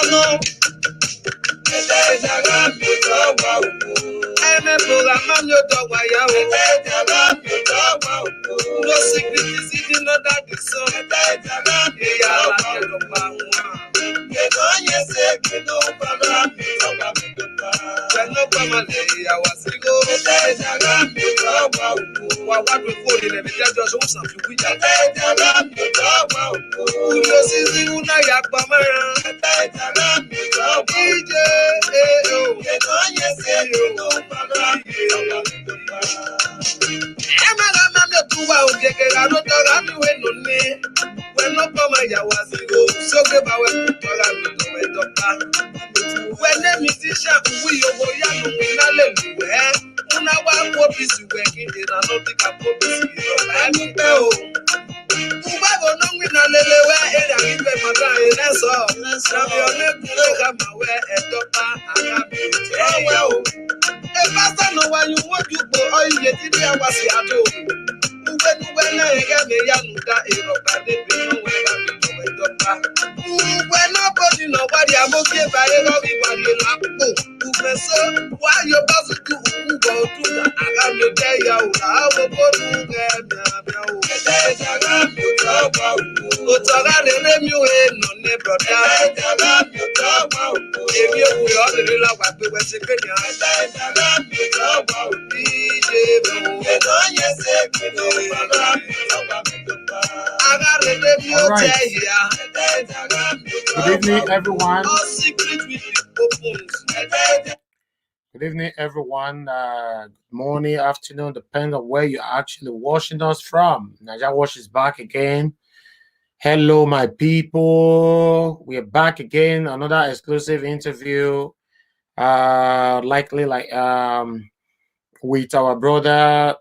No secret is hidden under the sun. When the musician we over yanu hallelujah. Una wa ko bisi working in another kapo bisi. Ani pe o. Uba go no we na lele we area ibe mata ene so. Na bi one ku ga ma we etopa aga bi. Oh well. E pastor no wa you want you go o ye ti dia wasi ado. Uwe na ega me yanu da ero ba de bi no we ga mi no etopa. When nobody nobody I'm okay by everybody lapo. So why you about to go to the Agami day out? I will go to them. All right. Good evening, everyone. Good evening, everyone. Good morning, afternoon, depending on where you're actually watching us from. Naija Wash is back again. Hello, my people. We're back again. Another exclusive interview. Likely with our brother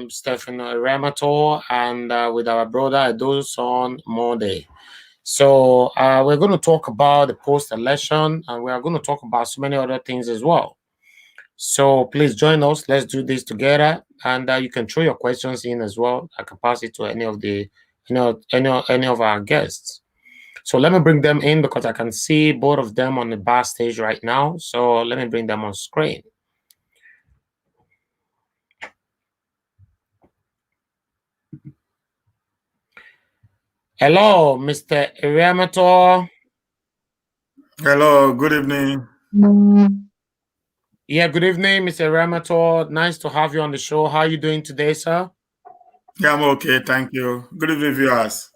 Stephen Eriamiantor and with our brother Edolson Monday. So we're going to talk about the post-election, and we are going to talk about so many other things as well. So please join us. Let's do this together, and you can throw your questions in as well. I can pass it to any of the, any of our guests. So let me bring them in because I can see both of them on the bar stage right now. So let me bring them on screen. Hello, Mr. Eriamiantor. Hello, good evening. Yeah, good evening, Mr. Eriamiantor. Nice to have you on the show. How are you doing today, sir? Yeah, I'm okay, thank you. Good evening, viewers.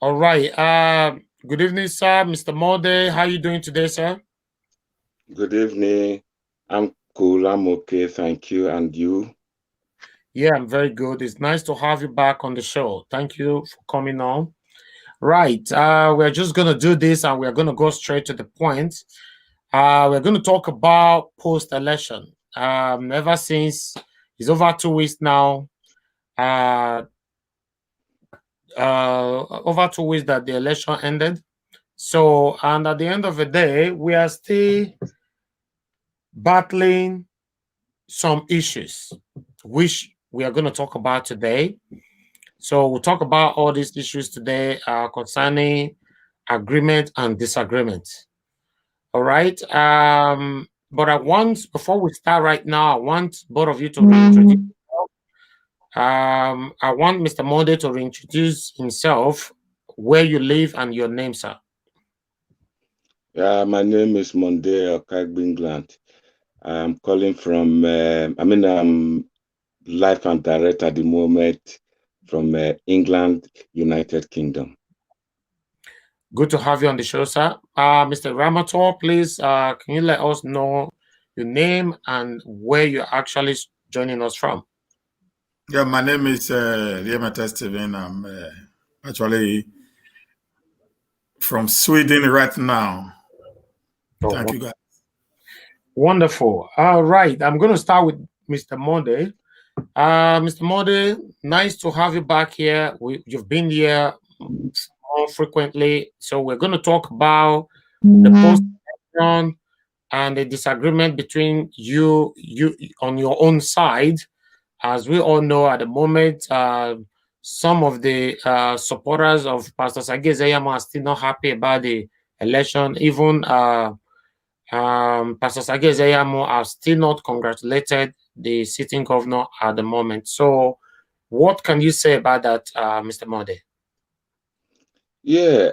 All right. Good evening, sir. Mr. Mode, how are you doing today, sir? Good evening. I'm cool. I'm okay, thank you. And you? Yeah, I'm very good. It's nice to have you back on the show. Thank you for coming on. Right. We're just going to do this and we're going to go straight to the point. We're going to talk about post-election. Ever since it's over 2 weeks now, over 2 weeks that the election ended. So, and at the end of the day, we are still battling some issues, which we are going to talk about today. So we'll talk about all these issues today concerning agreement and disagreement. All right. But I want, before we start right now, I want both of you to reintroduce yourself. I want Mr. Monday to reintroduce himself, where you live, and your name, sir. Yeah, my name is Monday Okagbingland. I'm calling from, I'm live and direct at the moment from England, United Kingdom. Good to have you on the show, sir. Mr. Eriamiantor, please, can you let us know your name and where you're actually joining us from? Yeah, my name is Eriamiantor Steven. I'm actually from Sweden right now. Thank you, guys. Wonderful. All right. I'm going to start with Mr. Monday. Mr. Monday, nice to have you back here. You've been here more frequently. So we're going to talk about the post-election and the disagreement between you on your own side. As we all know, at the moment, some of the supporters of Pastor Sagi Ezeyamu are still not happy about the election. Even Pastor Sagi Ezeyamu have still not congratulated the sitting governor at the moment. So what can you say about that, Mr. Mode? Yeah,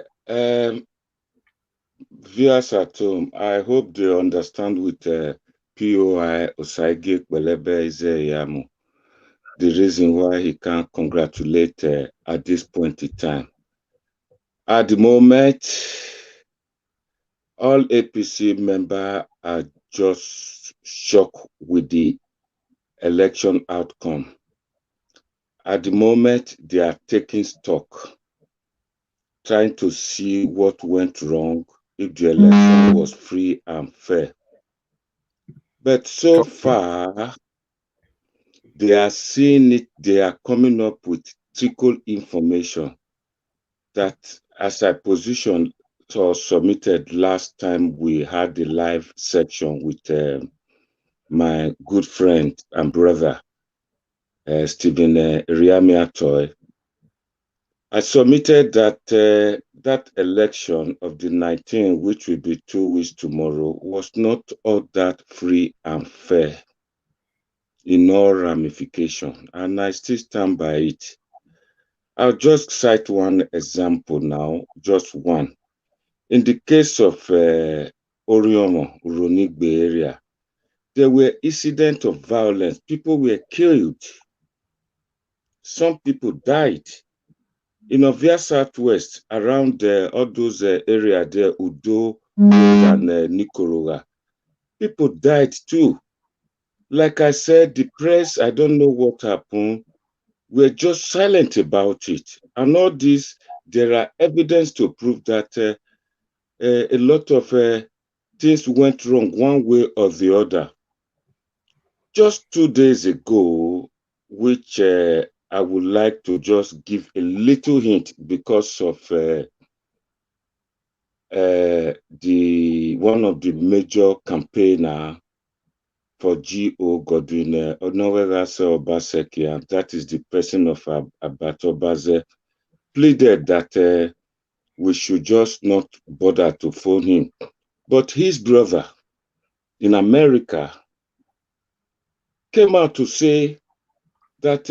viewers at home, I hope they understand with POI Osagie Belebe Ezeyamu the reason why he can't congratulate at this point in time. At the moment, all APC members are just shocked with the election outcome. At the moment, they are taking stock, trying to see what went wrong, if the election was free and fair. But so far, they are seeing it, they are coming up with trickle information that, as I positioned or submitted last time we had the live section with my good friend and brother, Stephen Eriamiantor, I submitted that that election of the 19th, which will be 2 weeks tomorrow, was not all that free and fair in all ramifications, and I still stand by it. I'll just cite one example now, just one. In the case of Oriomo, Uronigbe area, there were incidents of violence. People were killed. Some people died. In Ovia Southwest, around all those areas there, Udo and Nikoroga, people died too. Like I said, the press, I don't know what happened. We're just silent about it. And all this, there are evidence to prove that a lot of things went wrong one way or the other. Just 2 days ago, which I would like to just give a little hint because of one of the major campaigner for GO Godwin Onowegase Obaseki, and that is the person of Abatobaze, pleaded that we should just not bother to phone him. But his brother in America came out to say that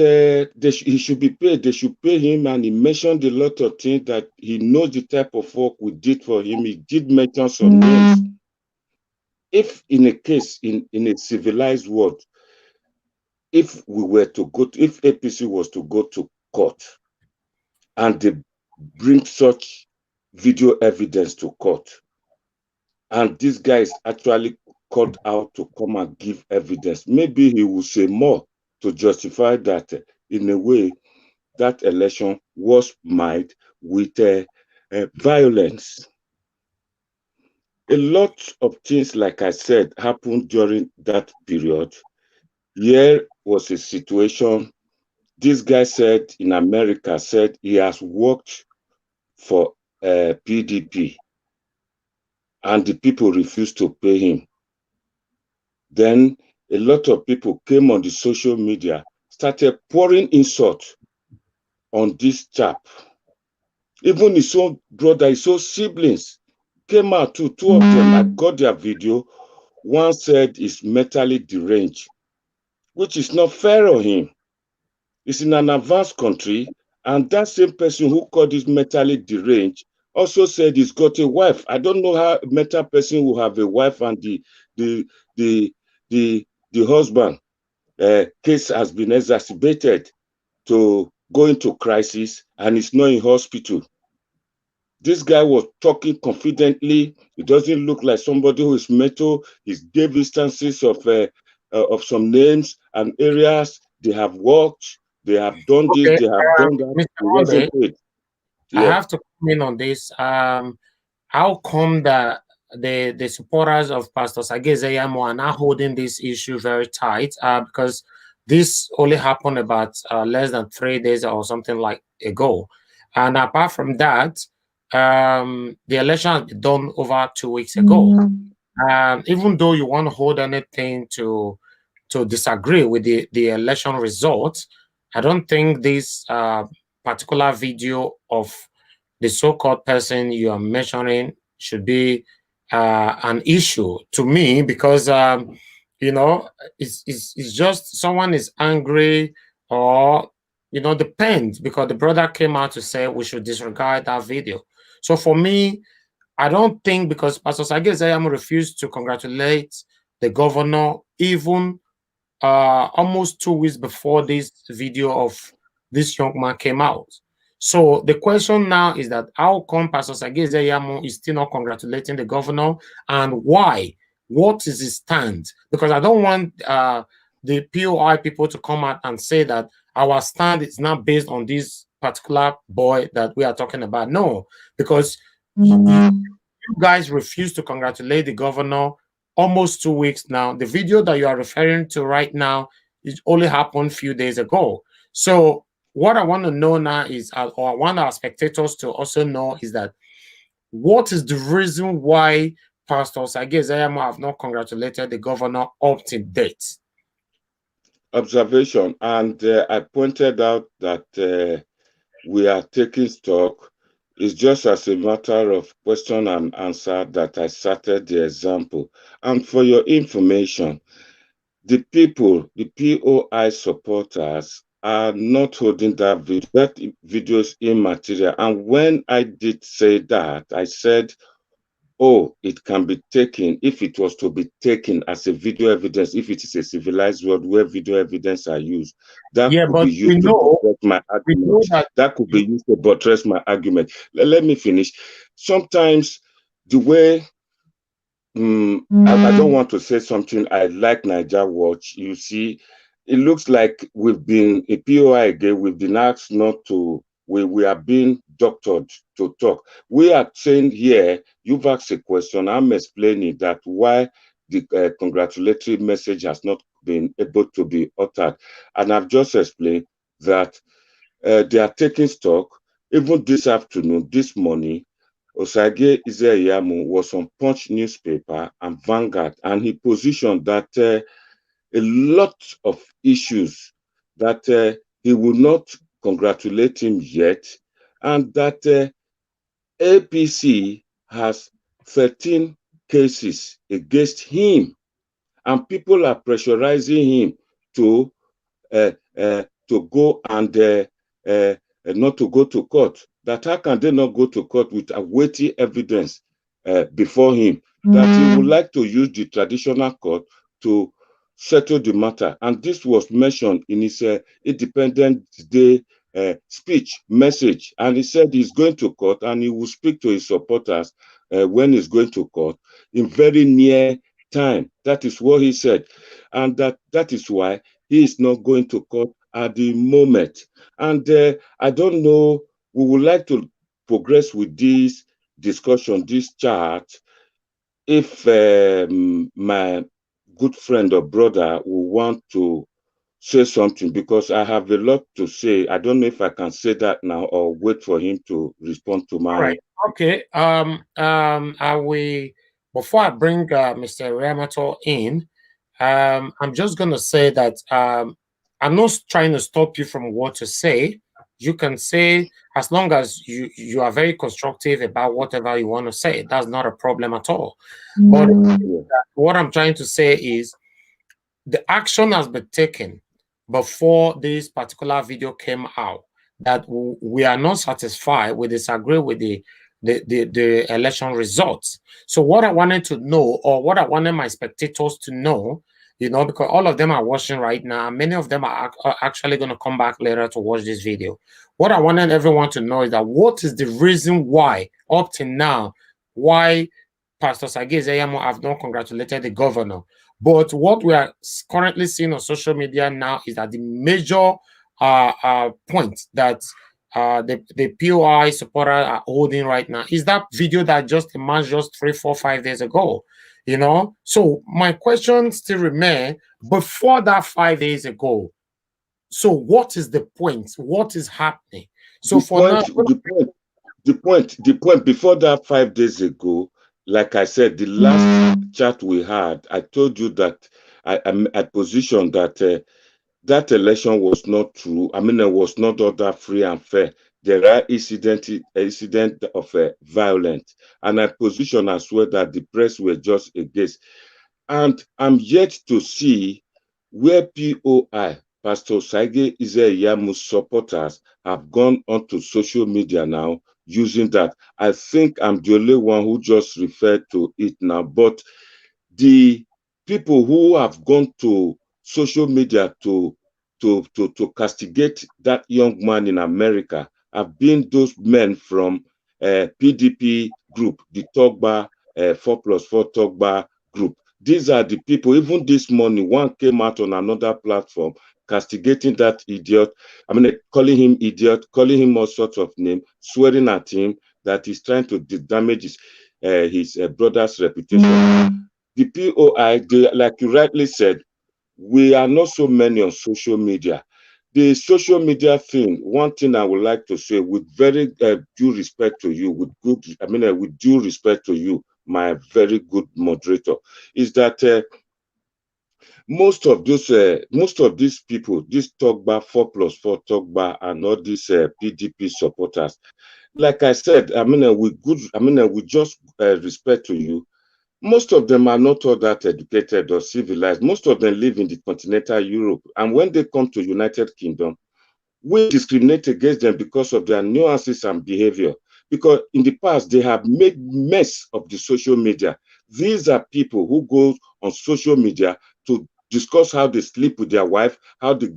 he should be paid, they should pay him, and he mentioned a lot of things that he knows the type of work we did for him. He did mention some names. If in a case, in a civilized world, if we were to go to, if APC was to go to court and they bring such video evidence to court, and this guy is actually called out to come and give evidence, maybe he will say more to justify that in a way that election was made with violence. A lot of things, like I said, happened during that period. Here was a situation. This guy said in America, said he has worked for PDP and the people refused to pay him. Then a lot of people came on the social media, started pouring insult on this chap. Even his own brother, his own siblings came out too. Two of them, I got their video. One said he's mentally deranged, which is not fair on him. He's in an advanced country, and that same person who called this mentally deranged also said he's got a wife. I don't know how a mental person will have a wife and the husband case has been exacerbated to go into crisis and is not in hospital. This guy was talking confidently. It doesn't look like somebody who is mental. He gave instances of some names and areas they have worked, they have done this, they have done that. Mr. It wasn't paid. Yeah. I have to come in on this. How come that the supporters of Pastor Sagi Ezeyamu are now holding this issue very tight? Because this only happened about less than 3 days or something like ago. And apart from that, the election has been done over 2 weeks ago. Even though you want to hold anything to disagree with the election results, I don't think this particular video of the so-called person you are mentioning should be an issue to me, because you know, it's just someone is angry, or you know, depends, because the brother came out to say we should disregard that video. So for me, I don't think, because Pastor Sage Zayam refused to congratulate the governor even almost 2 weeks before this video of this young man came out. So the question now is that how come Pastor Sage Zayam is still not congratulating the governor, and why? What is his stand? Because I don't want the POI people to come out and say that our stand is not based on this particular boy that we are talking about. No, because you guys refuse to congratulate the governor almost 2 weeks now. The video that you are referring to right now, it only happened a few days ago. So what I want to know now is, or I want our spectators to also know, is that what is the reason why Pastor Sage Zayam have not congratulated the governor up to date? Observation, and I pointed out that we are taking stock. It's just as a matter of question and answer that I started the example. And for your information, the people, the POI supporters, are not holding that video. That video is immaterial. And when I did say that, I said, oh, it can be taken, if it was to be taken as a video evidence, if it is a civilized world where video evidence are used, that could be used to buttress my argument. That could be used to buttress my argument. Let me finish. Sometimes the way, I don't want to say something, I like Niger Watch, you see, it looks like we've been, a POI again, we've been asked not to, we are being doctored to talk. We are saying here, you've asked a question, I'm explaining that why the congratulatory message has not been able to be uttered. And I've just explained that they are taking stock. Even this afternoon, this morning, Osage Izeyamu was on Punch newspaper and Vanguard, and he positioned that a lot of issues that he will not congratulate him yet, and that APC has 13 cases against him, and people are pressurizing him to go and not to go to court. That how can they not go to court with a weighty evidence before him? That he would like to use the traditional court to settle the matter. And this was mentioned in his Independence Day speech message. And he said he's going to court and he will speak to his supporters when he's going to court in very near time. That is what he said. And that is why he is not going to court at the moment. And I don't know, we would like to progress with this discussion, this chat, if my good friend or brother will want to say something, because I have a lot to say. I don't know if I can say that now or wait for him to respond to my... All right. Okay. I will, before I bring Mr. Eriamiantor in, I'm just going to say that I'm not trying to stop you from what to say. You can say, as long as you are very constructive about whatever you want to say, that's not a problem at all. But what I'm trying to say is the action has been taken before this particular video came out, that we are not satisfied, we disagree with the election results. So what I wanted to know, or what I wanted my spectators to know, you know, because all of them are watching right now, many of them are actually going to come back later to watch this video. What I wanted everyone to know is that what is the reason why, up to now, why Pastor Sage Zayam have not congratulated the governor. But what we are currently seeing on social media now is that the major point that the POI supporters are holding right now is that video that just emerged just 3, 4, 5 days ago. You know, so my question still remains, before that 5 days ago, so what is the point? What is happening? So the point before that 5 days ago, like I said, the last chat we had, I told you that I positioned that that election was not true. I mean, it was not all that free and fair. There are incidents of violence, and I position as well that the press were just against. And I'm yet to see where POI, Pastor Saige Ize-Iyamu's supporters, have gone onto social media now using that. I think I'm the only one who just referred to it now, but the people who have gone to social media to castigate that young man in America have been those men from PDP group, the Togba 4+4 Togba group. These are the people. Even this morning, one came out on another platform castigating that idiot. I mean, calling him idiot, calling him all sorts of names, swearing at him that he's trying to damage his brother's reputation. The POI, like you rightly said, we are not so many on social media. The social media thing, one thing I would like to say with very due respect to you, with due respect to you, my very good moderator, is that most of these people, this Togba 4+4 Togba and all these PDP supporters, like I said, with just respect to you, most of them are not all that educated or civilized. Most of them live in the continental Europe. And when they come to United Kingdom, we discriminate against them because of their nuances and behavior. Because in the past, they have made mess of the social media. These are people who go on social media to discuss how they sleep with their wife, how the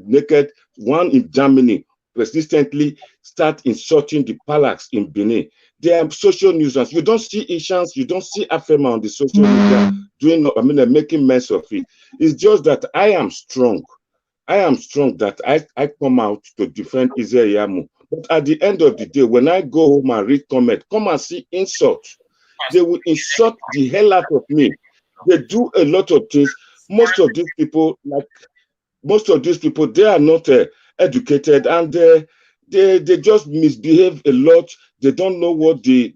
naked, one in Germany persistently start insulting the Palax in Benin. They are social nuisance. You don't see Ishans, you don't see Afema on the social media making mess of it. It's just that I am strong. I am strong that I come out to defend Ize-Iyamu. But at the end of the day, when I go home and read comment, come and see insults. They will insult the hell out of me. They do a lot of things. Most of these people, they are not educated, and they just misbehave a lot. They don't know what the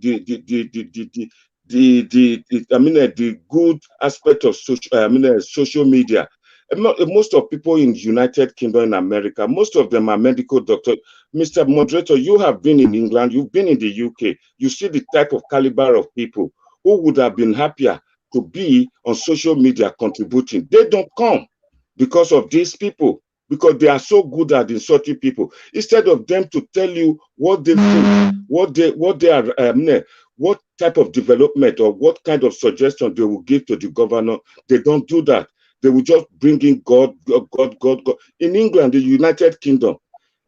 good aspect of social media. Most of people in United Kingdom in America, most of them are medical doctors. Mr. Moderator, you have been in England, you've been in the UK. You see the type of caliber of people who would have been happier to be on social media contributing. They don't come because of these people, because they are so good at insulting people. Instead of them to tell you what they think, what type of development or what kind of suggestion they will give to the governor, they don't do that. They will just bring in God. In England, the United Kingdom,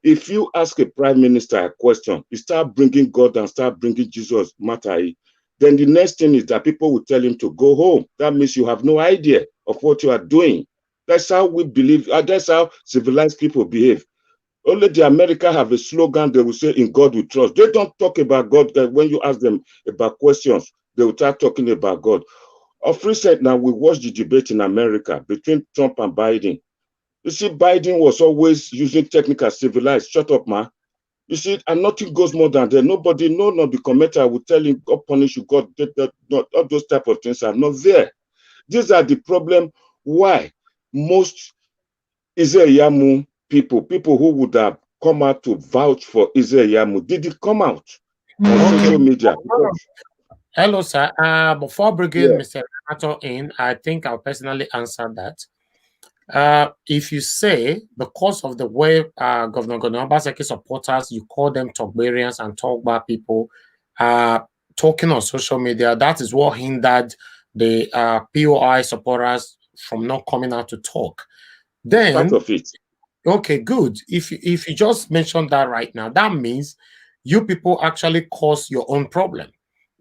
if you ask a prime minister a question, you start bringing God and start bringing Jesus, Matai, then the next thing is that people will tell him to go home. That means you have no idea of what you are doing. That's how we believe. That's how civilized people behave. Only the America have a slogan. They will say, "In God we trust." They don't talk about God. When you ask them about questions, they will start talking about God. Of recent now, we watched the debate in America between Trump and Biden. You see, Biden was always using technical civilized. Shut up, man. You see, and nothing goes more than that. Nobody, no, the commenter will tell him, God punish you, God, all those type of things are not there. These are the problem why most Ize-Iyamu people who would have come out to vouch for Ize-Iyamu didn't come out on social media. Hello, sir. Before bringing Mr. Eriamiantor in, I think I'll personally answer that. If you say because of the way Governor Obaseki supporters, you call them Togbarians and Togba people, talking on social media, that is what hindered the POI supporters from not coming out to talk. Then, part of it. Okay, good. If you just mentioned that right now, that means you people actually cause your own problem,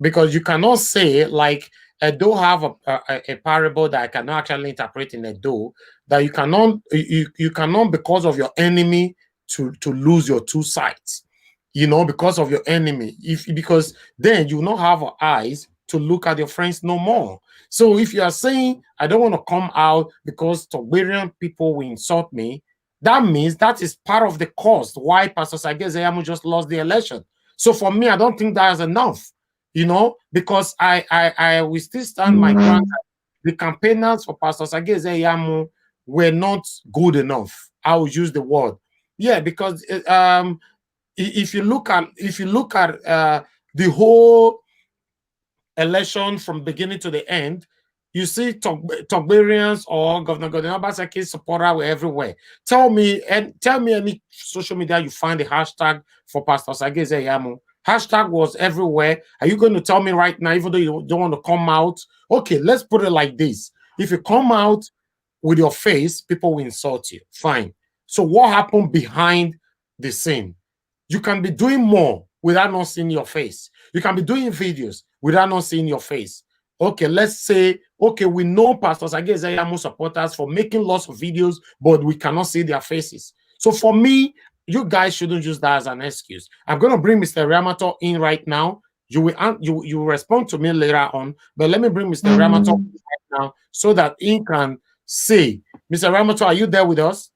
because you cannot say like Edo have a parable that I cannot actually interpret in Edo, that you cannot because of your enemy to lose your two sides, because of your enemy, because then you will not have eyes to look at your friends no more. So if you are saying I don't want to come out because Togbarian people will insult me, that means that is part of the cost why Pastor Saige Ize-Iyamu just lost the election. So for me, I don't think that is enough, because I will still stand my ground. The campaigners for Pastor Saige Ize-Iyamu were not good enough. I will use the word. Yeah, because if you look at the whole election from beginning to the end, you see Togberians or Governor Obaseki's supporter were everywhere. Tell me any social media you find the hashtag for Pastor Sage Ezeyamu. Hashtag was everywhere. Are you going to tell me right now, even though you don't want to come out? Okay, let's put it like this. If you come out with your face, people will insult you. Fine. So what happened behind the scene? You can be doing more without not seeing your face. You can be doing videos without not seeing your face. Okay, let's say, okay, we know Pastor Sage Ezeyamu supporters for making lots of videos, but we cannot see their faces. So for me, you guys shouldn't use that as an excuse. I'm going to bring Mr. Eriamiantor in right now. You will respond to me later on, but let me bring Mr. Eriamiantor right now so that he can say, Mr. Eriamiantor, are you there with us?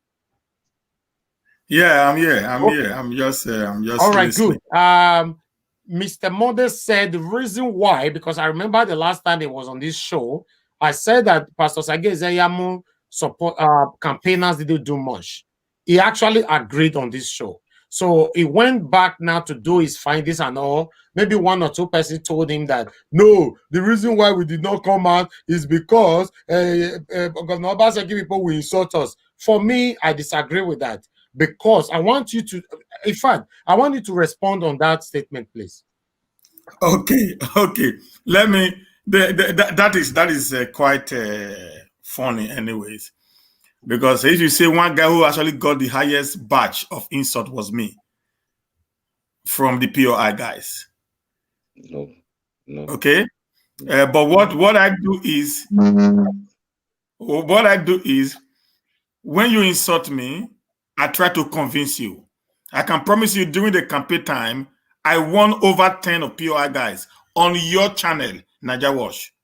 Yeah, I'm here. I'm here. I'm just all right, listening. Good. Mr. Modest said the reason why, because I remember the last time he was on this show, I said that Pastor Sage Ezeyamu support campaigners didn't do much. He actually agreed on this show. So he went back now to do his findings and all. Maybe one or two persons told him that, no, the reason why we did not come out is because Governor Obaseki people will insult us. For me, I disagree with that. Because I want you to, in fact, I want you to respond on that statement, please. Okay. Let me. That is quite funny, anyways, because if you say one guy who actually got the highest batch of insult was me from the POI guys. No. Okay, but what I do is when you insult me, I try to convince you. I can promise you during the campaign time, I won over 10 of POI guys on your channel, Naija Watch,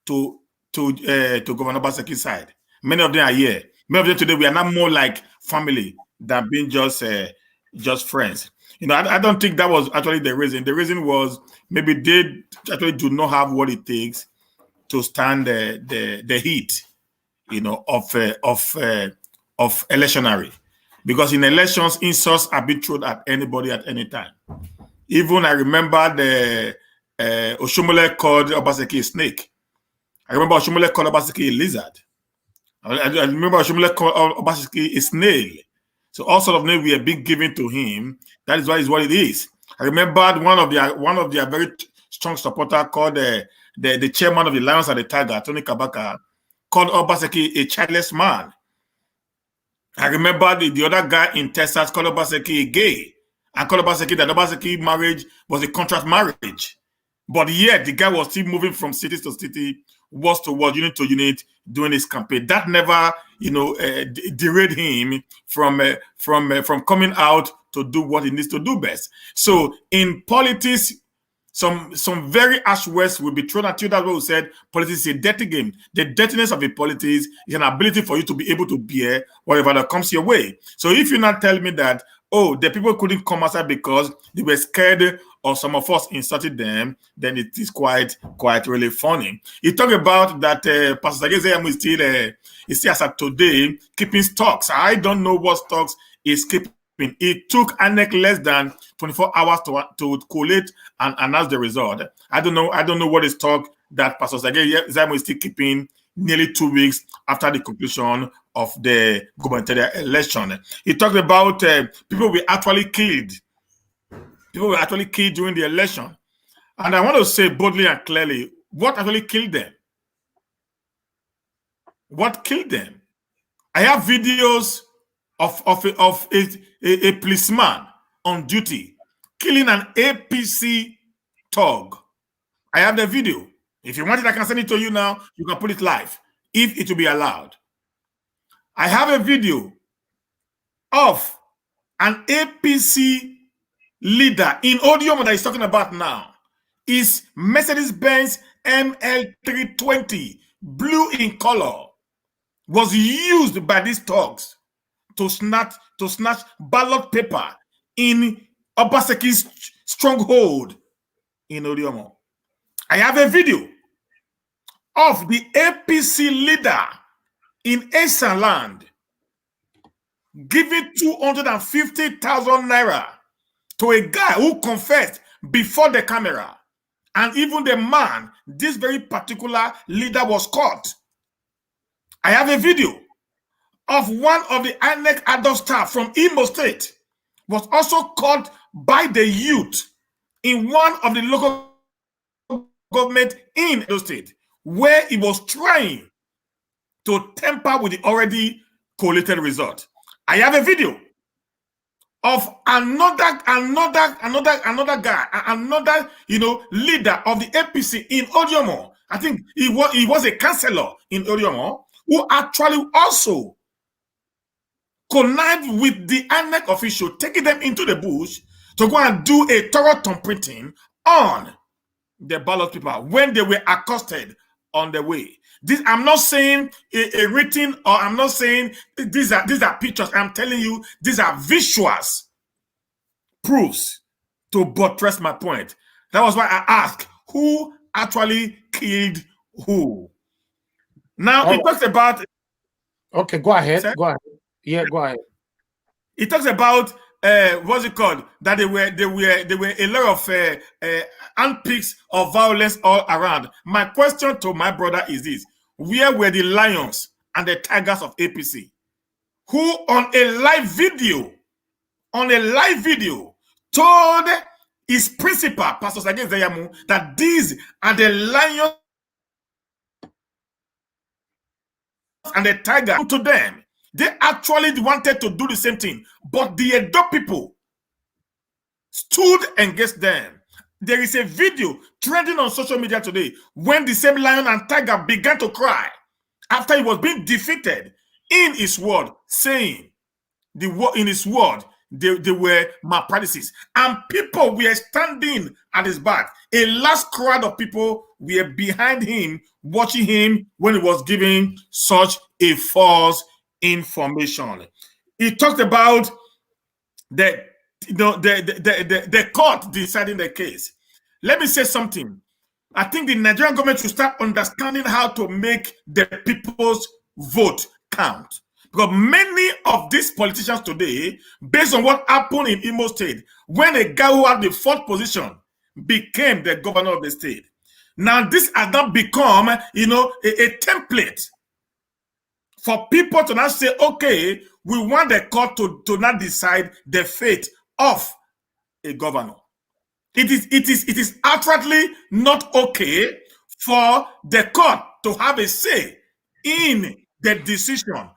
to Governor Obaseki's side. Many of them are here. Many of them today, we are now more like family than being just friends. You know, I don't think that was actually the reason. The reason was maybe they actually do not have what it takes to stand the heat, you know, of electionary. Because in elections, insults are being thrown at anybody at any time. Even I remember the Oshomole called Obaseki a snake. I remember Oshomole called Obaseki a lizard. I remember Oshomole called Obaseki a snail. So all sort of names were being given to him. That is why it's what it is. I remember one of their very strong supporter called the chairman of the Lions and the Tiger, Tony Kabaka, called Obaseki a childless man. I remember the other guy in Texas called Obaseki a gay, and called Obaseki that Obaseki marriage was a contract marriage. But yet the guy was still moving from city to city, ward to ward, unit to unit, doing his campaign. That never, you know, derailed him from coming out to do what he needs to do best. So in politics, some very harsh words will be thrown at you. That's what we said. Politics is a dirty game. The dirtiness of a politics is an ability for you to be able to bear whatever that comes your way. So if you not tell me that, oh, the people couldn't come outside because they were scared or some of us insulted them, then it is quite really funny. You talk about that Pastor Sage Ezeyamu is still as of today keeping stocks. I don't know what stocks is keeping. It took INEC less than 24 hours to collate and announce the result. I don't know what is stock that Pastor Sage Ezeyamu is still keeping nearly 2 weeks after the conclusion of the gubernatorial election. He talked about people were actually killed. People were actually killed during the election. And I want to say boldly and clearly, what actually killed them? What killed them? I have videos of a policeman on duty killing an APC thug. I have the video. If you want it, I can send it to you now. You can put it live, if it will be allowed. I have a video of an APC leader in audio that he's talking about now. Is Mercedes-Benz ML320, blue in color, was used by these thugs to snatch ballot paper in Obaseki's stronghold in Odiomo. I have a video of the APC leader in Esan land giving 250,000 naira to a guy who confessed before the camera. And even the man, this very particular leader, was caught. I have a video of one of the INEC adult staff from Imo State was also caught by the youth in one of the local government in Edo State, where he was trying to tamper with the already collated result. I have a video of another guy, another leader of the APC in Odiomo. I think he was a councillor in Odiomo who actually also connived with the INEC official, taking them into the bush to go and do a thorough thumbprinting on the ballot paper when they were accosted on the way. This, I'm not saying a written, or I'm not saying these are pictures. I'm telling you, these are visuals, proofs to buttress my point. That was why I asked who actually killed who. Now it talks about. Okay, go ahead. Sir? Go ahead. Yeah, go ahead. It talks about what's it called? That there were a lot of handpicks of violence all around. My question to my brother is this: where were the lions and the tigers of APC, who on a live video told his principal, Pastor Sage Zayamu, that these are the lions and the tiger to them? They actually wanted to do the same thing, but the Edo people stood against them. There is a video trending on social media today when the same lion and tiger began to cry after he was being defeated in his word, saying in his word they were malpractices, and people were standing at his back. A large crowd of people were behind him, watching him when he was giving such a false information. He talked about the court deciding the case. Let me say something. I think the Nigerian government should start understanding how to make the people's vote count. Because many of these politicians today, based on what happened in Imo State, when a guy who had the fourth position became the governor of the state, now this has not become, a template for people to now say, okay, we want the court to not decide the fate of a governor. It is outrightly not okay for the court to have a say in the decision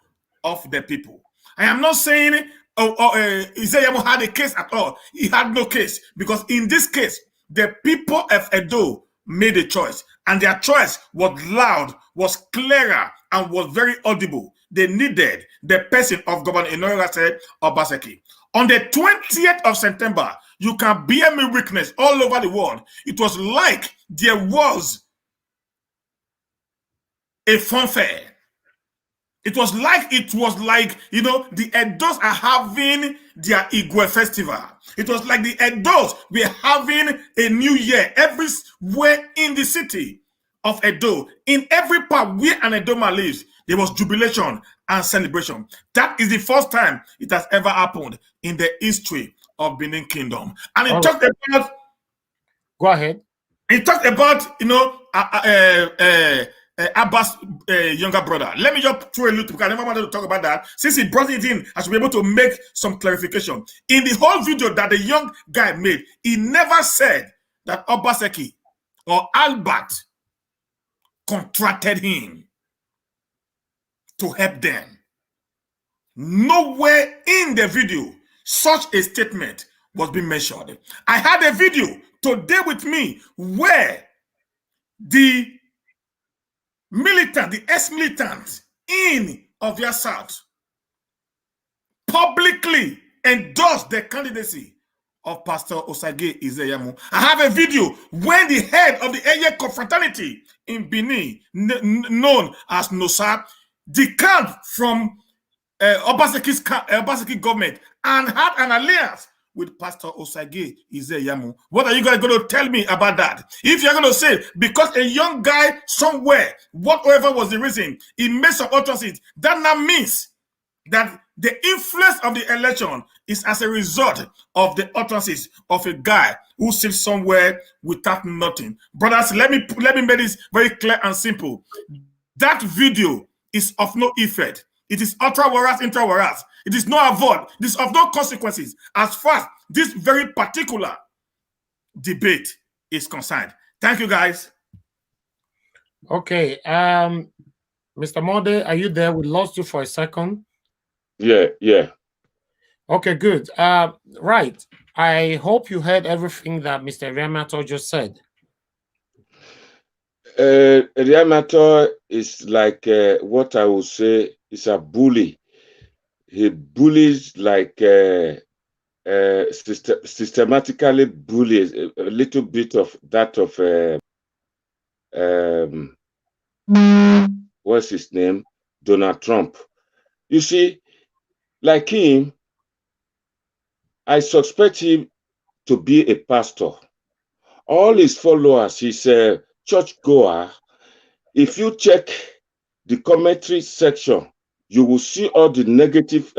of the people. I am not saying Izayamu had a case at all. He had no case, because in this case, the people of Edo made a choice, and their choice was loud, was clearer, and was very audible. They needed the person of Governor Enoyerase Obaseki. On the 20th of September, you can bear me witness all over the world. It was like there was a fanfare. It was like the Edos are having their Igwe festival. It was like the Edos were having a new year everywhere in the city of Edo. In every part where an Edoma lives, there was jubilation and celebration. That is the first time it has ever happened in the history of Benin Kingdom. And it talked about. Go ahead. It talked about Abbas' younger brother. Let me just throw a little, because I never wanted to talk about that. Since he brought it in, I should be able to make some clarification. In the whole video that the young guy made, he never said that Obaseki or Albert contracted him to help them. Nowhere in the video such a statement was being mentioned. I had a video today with me where the ex-militants in Ovia South publicly endorsed the candidacy of Pastor Osage Izeyamu. I have a video when the head of the Eye confraternity in Benin, known as Nosa, decamped from Obaseki government and had an alliance with Pastor Osage Izeyamu. What are you guys going to tell me about that? If you're going to say, because a young guy somewhere, whatever was the reason, he made some utterances, that now means that The influence of the election is as a result of the utterances of a guy who sits somewhere without nothing. Brothers, let me make this very clear and simple. That video is of no effect. It is ultra whereas, intra whereas. It is no avoid. It is of no consequences as far as this very particular debate is concerned. Thank you, guys. Okay. Mr. Mode, are you there? We lost you for a second. Yeah. Okay, good. Right. I hope you heard everything that Mr. Eriamiantor just said. Eriamiantor is like what I would say is a bully. He bullies like systematically bullies a little bit of that of what's his name? Donald Trump. You see, like him, I suspect him to be a pastor. All his followers, he's a churchgoer. If you check the commentary section, you will see all the negative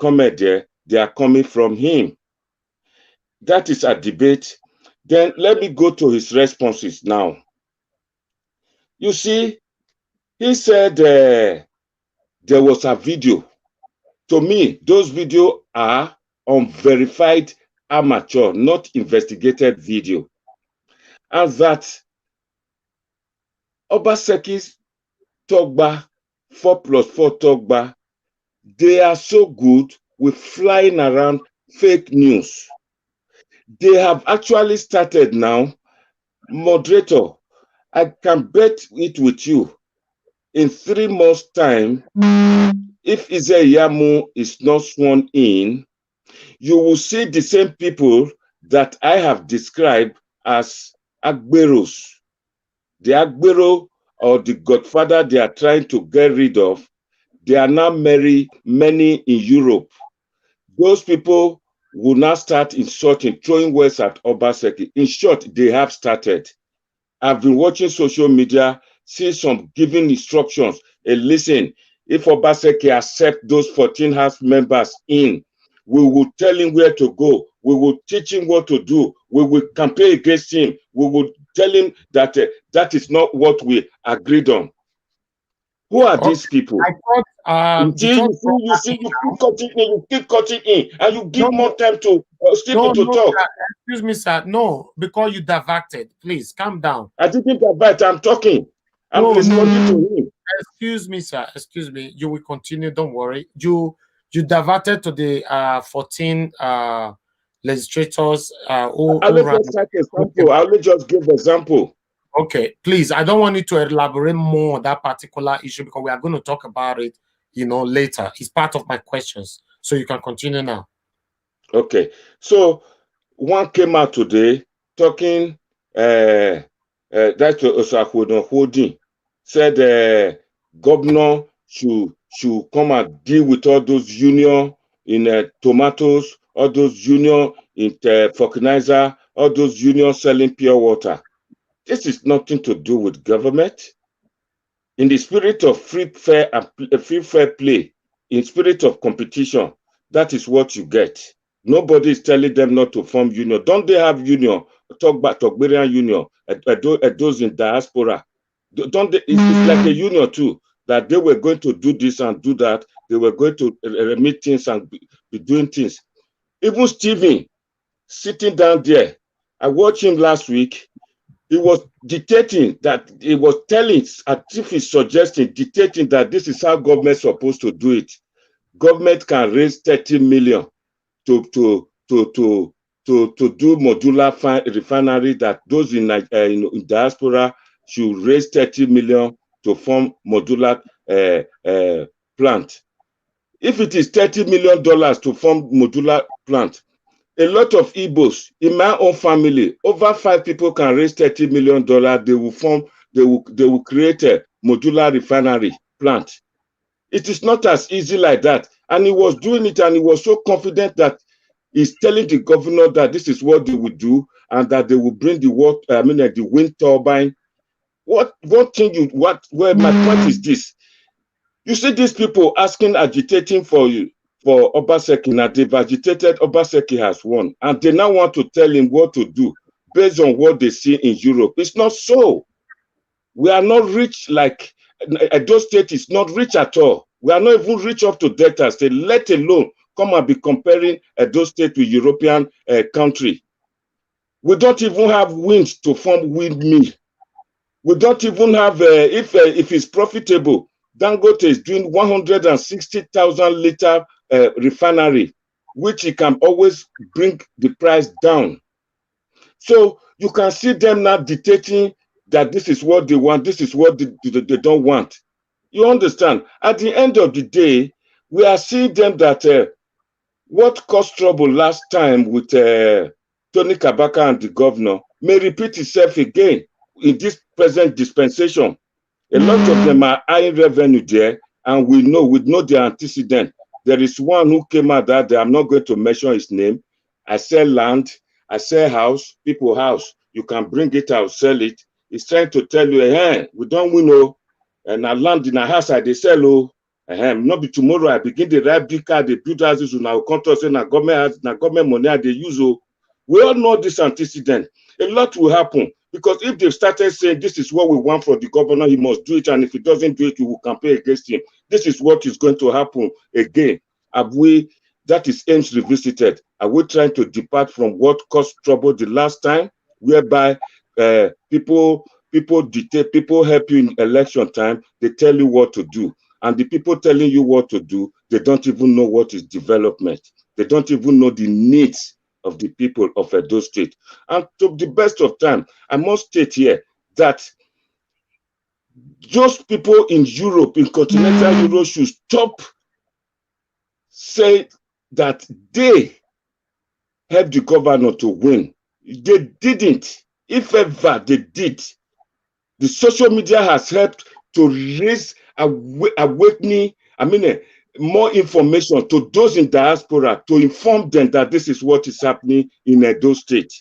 comment there. They are coming from him. That is a debate. Then let me go to his responses now. You see, he said there was a video. To me, those videos are unverified amateur, not investigated video. And that Obaseki's Togba, 4+4 Togba, they are so good with flying around fake news. They have actually started now. Moderator, I can bet it with you. In 3 months' time, if Izeyamu is not sworn in, you will see the same people that I have described as Agberos. The Agbero or the godfather they are trying to get rid of, they are now many in Europe. Those people will now start insulting, throwing words at Obaseki. In short, they have started. I've been watching social media, see some giving instructions. Hey, listen, if Obaseki accept those 14 House members in, we will tell him where to go. We will teach him what to do. We will campaign against him. We will tell him that that is not what we agreed on. Who are these people? I thought, you keep cutting in, and you give more time to people to talk. Sir, excuse me, sir. No, because you diverted. Please calm down. I didn't divert. I'm talking. I'm responding to him. Excuse me, sir. Excuse me. You will continue. Don't worry. You diverted to the 14 legislators who ran. I'll just give example. Okay, please. I don't want you to elaborate more on that particular issue because we are going to talk about it, later. It's part of my questions, so you can continue now. Okay. So one came out today talking. That's Osakwodon Holding said governor should come and deal with all those union in tomatoes, all those union in fertilizer, all those union selling pure water. This is nothing to do with government. In the spirit of free fair play, in spirit of competition, that is what you get. Nobody is telling them not to form union. Don't they have union? Talk about Togberian union, those in diaspora. Don't they? It's like a union too, that they were going to do this and do that. They were going to remit things and be doing things. Even Stephen, sitting down there, I watched him last week. He was dictating that, he was telling, as if he's suggesting, dictating that this is how government's supposed to do it. Government can raise 30 million to do modular refinery, that those in diaspora should raise 30 million to form modular plant. If it is $30 million to form modular plant, a lot of Igbos in my own family, over 5 people can raise $30 million. They will create a modular refinery plant. It is not as easy like that. And he was doing it, and he was so confident that he's telling the governor that this is what they will do, and that they will bring the wind turbine. Where my point is this: You see these people agitating for you, for Obaseki. Now they've agitated, Obaseki has won. And they now want to tell him what to do based on what they see in Europe. It's not so. We are not rich like Edo State is not rich at all. We are not even rich up to Delta State, let alone come and be comparing Edo State to European country. We don't even have wind to form windmill. We don't even have, if it's profitable, Dangote is doing 160,000 liter refinery, which it can always bring the price down. So you can see them now dictating that this is what they want, this is what they don't want. You understand? At the end of the day, we are seeing them that what caused trouble last time with Tony Kabaka and the governor may repeat itself again in this present dispensation. A lot of them are high revenue there, and we know their antecedent. There is one who came out that day, I'm not going to mention his name. I sell land, I sell house, people house. You can bring it out, sell it. He's trying to tell you, hey, we don't win, oh, and I land in a house, I they sell, oh. Not be tomorrow, I begin the right big car, they build houses, now come to say, na government money, they use, oh. We all know this antecedent. A lot will happen. Because if they started saying this is what we want for the governor, he must do it, and if he doesn't do it, we will campaign against him. This is what is going to happen again. That is Ames Revisited. Are we trying to depart from what caused trouble the last time, whereby people help you in election time, they tell you what to do. And the people telling you what to do, they don't even know what is development. They don't even know the needs of the people of Edo State. And to the best of time, I must state here that those people in Europe, in continental Europe, should stop saying that they helped the governor to win. They didn't. If ever they did, the social media has helped to raise awakening, more information to those in diaspora to inform them that this is what is happening in Edo State.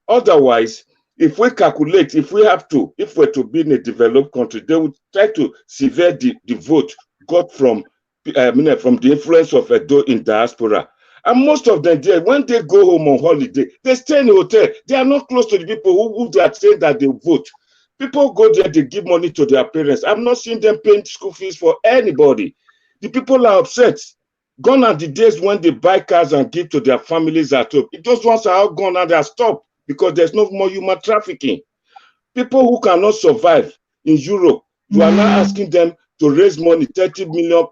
Otherwise, if we calculate, if we're to be in a developed country, they would try to sever the vote got from the influence of Edo in diaspora. And most of them there, when they go home on holiday, they stay in a hotel. They are not close to the people who they are saying that they vote. People go there, they give money to their parents. I'm not seeing them paying school fees for anybody. The people are upset. Gone are the days when they buy cars and give to their families at home. Those ones are all gone and they are stopped because there's no more human trafficking. People who cannot survive in Europe, you are now asking them to raise money, $30 million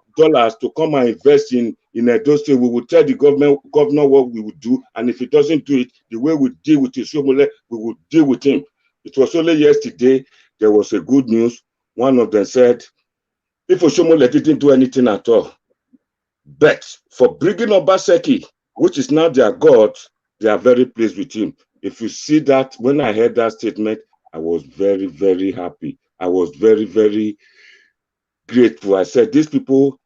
to come and invest in Edo State. We will tell the governor what we would do, and if he doesn't do it, the way we deal with Oshomole, we will deal with him. It was only yesterday, there was a good news. One of them said, if Oshomole didn't do anything at all, but for bringing Obaseki, which is now their God, they are very pleased with him. If you see that, when I heard that statement, I was very, very happy. I was very, very grateful. I said, these people,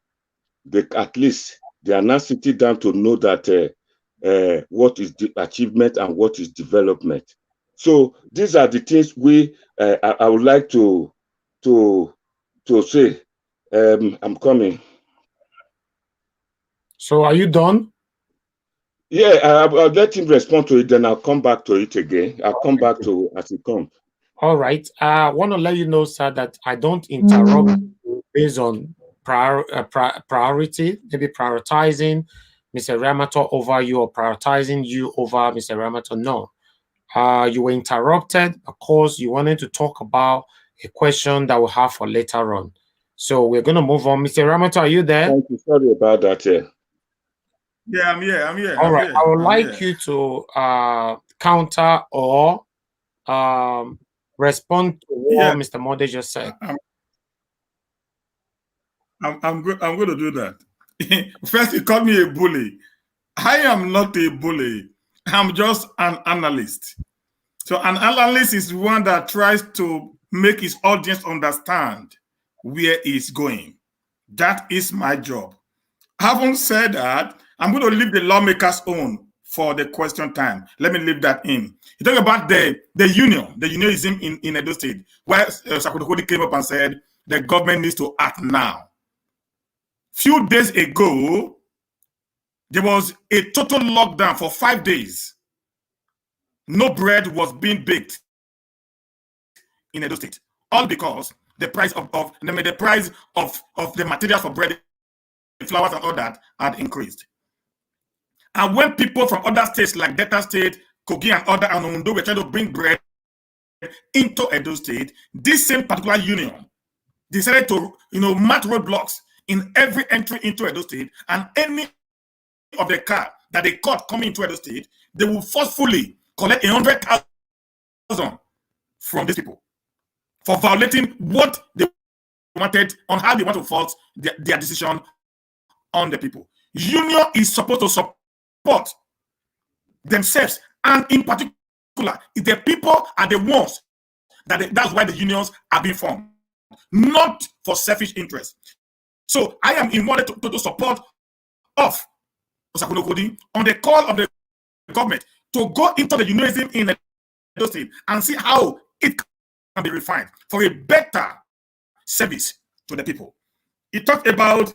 at least they are now sitting down to know that what is the achievement and what is development. So these are the things I would like to say. I'm coming. So are you done? Yeah, I'll let him respond to it, then I'll come back to it again. I'll come back to as it comes. All right. I want to let you know, sir, that I don't interrupt based on priority, maybe prioritizing Mr. Eriamiantor over you or prioritizing you over Mr. Eriamiantor. No. You were interrupted because you wanted to talk about a question that we'll have for later on. So we're going to move on. Mr. Eriamiantor, are you there? Thank you. Sorry about that. Yeah, I'm here. All right. I would like you to counter or respond to what Mr. Mode just said. I'm going to do that. First, he called me a bully. I am not a bully. I'm just an analyst. So an analyst is one that tries to make his audience understand where he's going. That is my job. Having said that, I'm going to leave the lawmakers' own for the question time. Let me leave that in. You talk about the unionism in Edo State, where Sakudokodi came up and said the government needs to act now. few days ago, there was a total lockdown for 5 days. No bread was being baked in Edo State, all because the price of the materials for bread, flours, and all that had increased. And when people from other states like Delta State, Kogi, and other and Ondo were trying to bring bread into Edo State, this same particular union decided to, mark roadblocks in every entry into Edo State, and any of the car that they caught coming into Edo State, they will forcefully collect 100,000 from these people for violating what they wanted, on how they want to force their decision on the people. Union is supposed to support themselves, and in particular, the people are the ones that's why the unions are being formed, not for selfish interest. So I am in order to support of Osakuno Kodi on the call of the government to go into the unionism in Edo State and see how it can be refined for a better service to the people. He talked about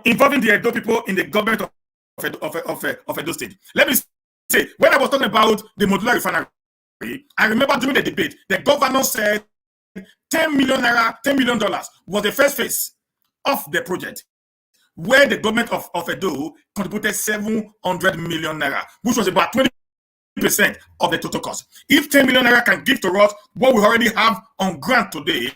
involving the Edo people in the government of Edo State. Let me say, when I was talking about the modular refinery, I remember during the debate, the governor said $10 million was the first phase of the project, where the government of Edo contributed 700 million naira, which was about 20% of the total cost. If 10 million naira can give to us what we already have on grant today,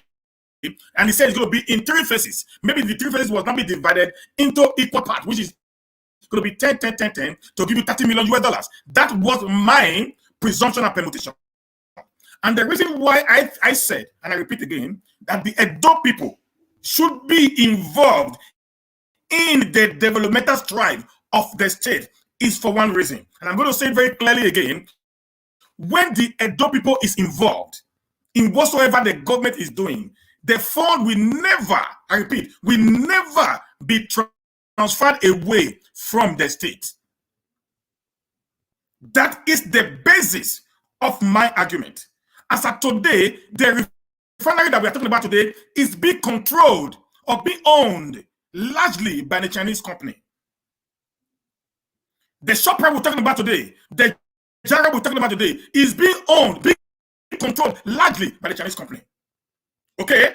and he said it's going to be in 3 phases, maybe the 3 phases will not be divided into equal parts, which is going to be 10, 10, 10, 10 to give you $30 million US. That was my presumption and permutation. And the reason why I said, and I repeat again, that the Edo people should be involved in the developmental strive of the state is for one reason. And I'm going to say it very clearly again. When the Edo people is involved in whatsoever the government is doing, the fund will never, I repeat, will never be transferred away from the state. That is the basis of my argument. As of today, the refinery that we are talking about today is being controlled or being owned largely by the Chinese company. The shopper we're talking about today, the Jara we're talking about today, is being owned, being controlled largely by the Chinese company. Okay?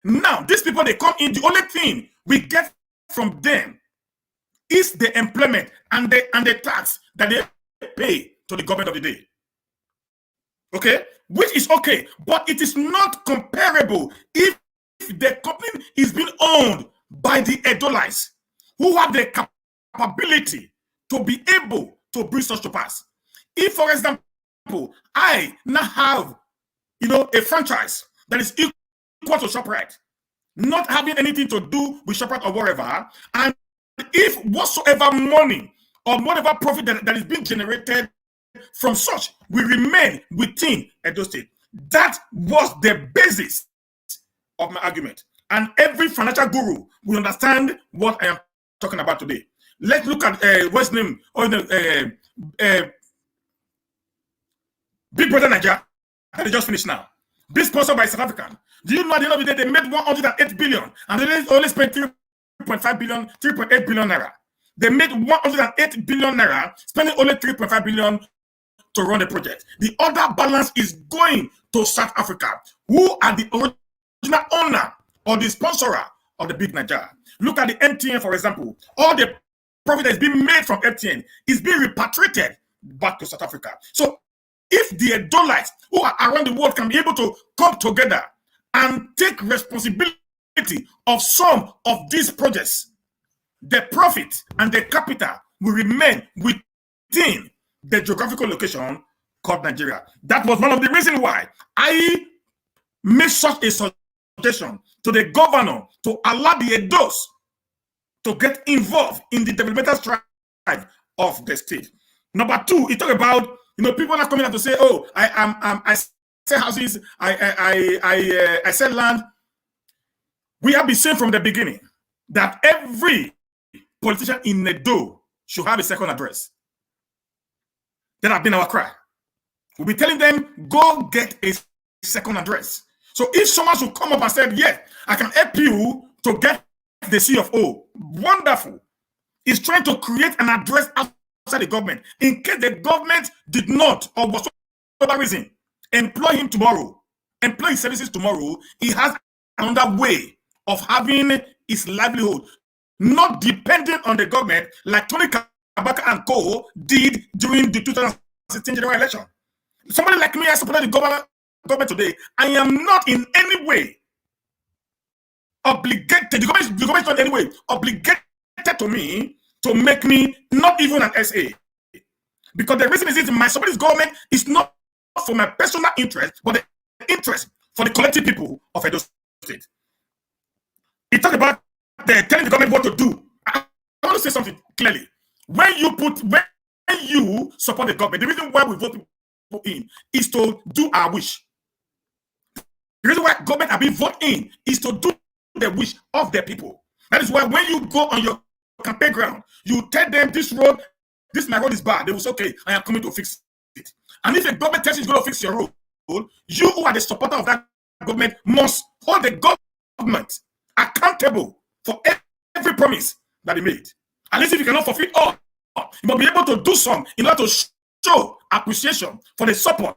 Now, these people, they come in, the only thing we get from them is the employment and the tax that they pay to the government of the day. Okay? Which is okay, but it is not comparable if the company is being owned by the Edolites, who have the capability to be able to bring such to pass. If, for example, I now have, a franchise that is equal to ShopRite, not having anything to do with ShopRite or whatever, and if whatsoever money or whatever profit that is being generated from such will remain within Edo State, that was the basis of my argument. And every financial guru will understand what I am talking about today. Let's look at what's name, Big Brother Nigeria that they just finished now. Being sponsored by South African. Do you know at the end of the day they made 108 billion and they only spent 3.5 billion, 3.8 billion naira. They made 108 billion naira, spending only 3.5 billion to run the project. The other balance is going to South Africa, who are the original owner or the sponsor of the Big Nigeria. Look at the MTN, for example. All the profit that is being made from MTN is being repatriated back to South Africa. So if the Edolites who are around the world can be able to come together and take responsibility of some of these projects, the profit and the capital will remain within the geographical location called Nigeria. That was one of the reasons why I made such a suggestion to the governor to allow the Edos to get involved in the developmental strive of the state. Number 2, he talked about people are coming out to say, "Oh, I sell houses, I sell land." We have been saying from the beginning that every politician in Edo should have a second address. That has been our cry. We'll be telling them, go get a second address. So if someone should come up and say, yes, I can help you to get the CFO. Wonderful. He's trying to create an address outside the government. In case the government did not, or for whatever reason, employ him tomorrow, employ his services tomorrow, he has another way of having his livelihood, not dependent on the government like Tony Kabaka and co did during the 2016 general election. Somebody like me, I support the government today. I am not in any way obligated, the government is not in any way obligated to me to make me not even an SA. Because the reason is this, my somebody's government is not for my personal interest, but the interest for the collective people of Edo State. He talked about telling the government what to do. I want to say something clearly. When you support the government, the reason why we vote people in is to do our wish. The reason why government are being voted in is to do the wish of the people. That is why when you go on your campaign ground, you tell them this road, my road is bad. They will say, okay, I am coming to fix it. And if the government tells you it's going to fix your road, you who are the supporter of that government must hold the government accountable for every promise that they made. At least if you cannot fulfill all, you must be able to do some in order to show appreciation for the support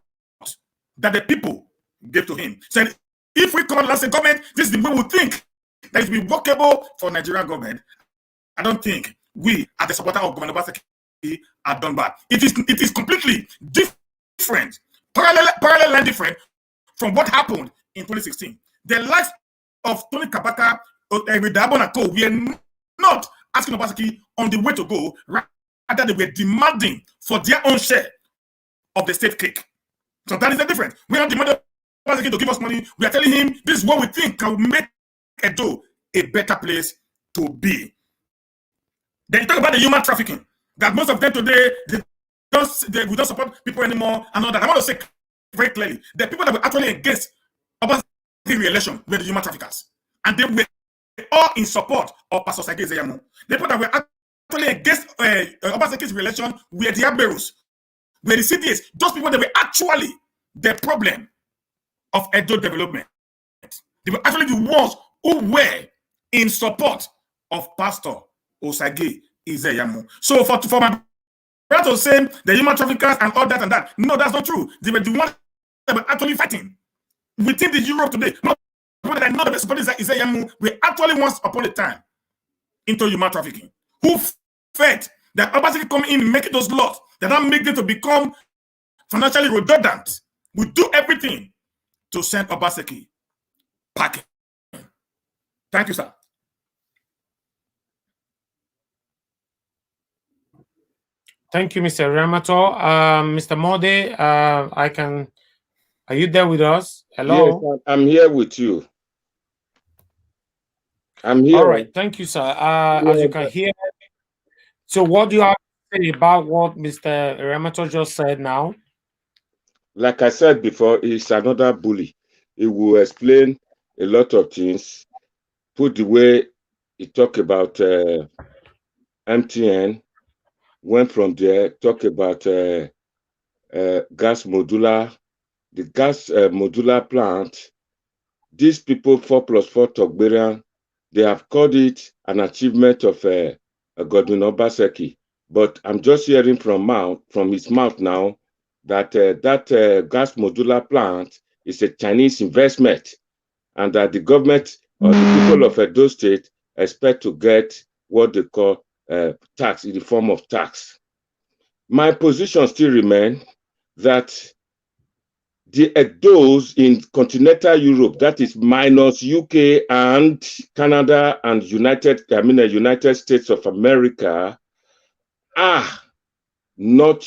that the people gave to him. So if we come and say, government, this is the way we think that it will be workable for Nigerian government, I don't think we, as the supporter of Governor Obaseki, are done bad. It is completely different, parallel and different from what happened in 2016. The life of Tony Kabaka, Diaspora and co, we are not asking Obaseki on the way to go, rather they were demanding for their own share of the state cake. So that is the difference. We are not demanding Obaseki to give us money. We are telling him this is what we think can make Edo a better place to be. Then you talk about the human trafficking. That most of them today, we don't support people anymore and all that. I want to say very clearly, the people that were actually against Obaseki re-election were the human traffickers. And they were all in support of Pastor Sage Zeyamo. The people that were actually against Obaseki's re-election were the Aberos, were the CDS. Those people that were actually the problem of Edo development. They were actually the ones who were in support of Pastor Osage Izeyamo. So for my brother to say the human traffickers and all that, no, that's not true. They were the ones that were actually fighting within the Europe today. Not people that I know the support Izeyamo were actually once upon a time into human trafficking. Who felt that Obaseki come in and making those laws that don't make them to become financially redundant. We do everything to send Obaseki packing. Thank you, sir. Thank you, Mr. Eriamiantor. Mr. Mode, are you there with us? Hello? Yes, I'm here with you. I'm here. All right, thank you, sir. As you can hear, so what do you have to say about what Mr. Eriamiantor just said now? Like I said before, he's another bully. He will explain a lot of things, put the way he talked about MTN, went from there, talk about gas modular, the gas modular plant. These people, 4+4 Togberian, they have called it an achievement of Godwin Obaseki. But I'm just hearing from his mouth now that that gas modular plant is a Chinese investment, and that the government or the people of Edo State expect to get what they call tax in the form of tax. My position still remains that the Edos in continental Europe, that is minus UK and Canada and United States of America, are not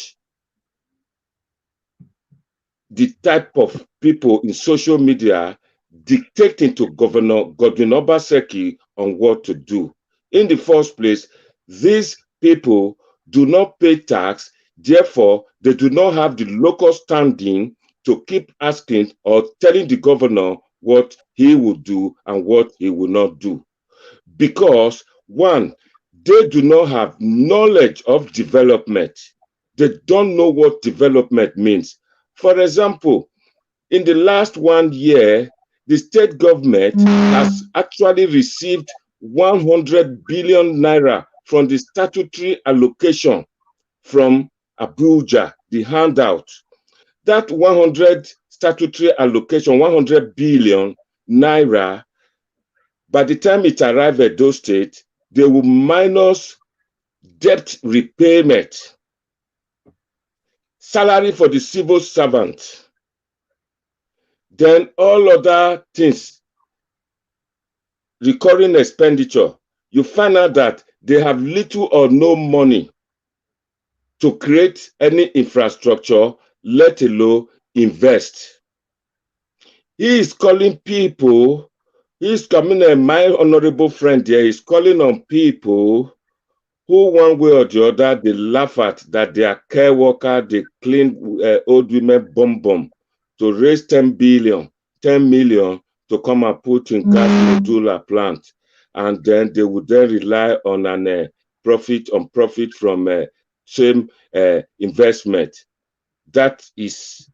the type of people in social media dictating to Governor Godwin Obaseki on what to do. In the first place, these people do not pay tax, therefore they do not have the local standing to keep asking or telling the governor what he will do and what he will not do. Because, one, they do not have knowledge of development. They don't know what development means. For example, in the last 1 year, the state government has actually received 100 billion naira from the statutory allocation from Abuja, the handout. That 100 statutory allocation, 100 billion naira, by the time it arrived at those states, they will minus debt repayment, salary for the civil servant, then all other things, recurring expenditure. You find out that they have little or no money to create any infrastructure, let alone invest. He is calling people, he's coming, my honorable friend here is calling on people who one way or the other, they laugh at that they are care worker, they clean old women bum to raise 10 million to come and put in gas modular plant. And then they would then rely on an profit from same investment. That is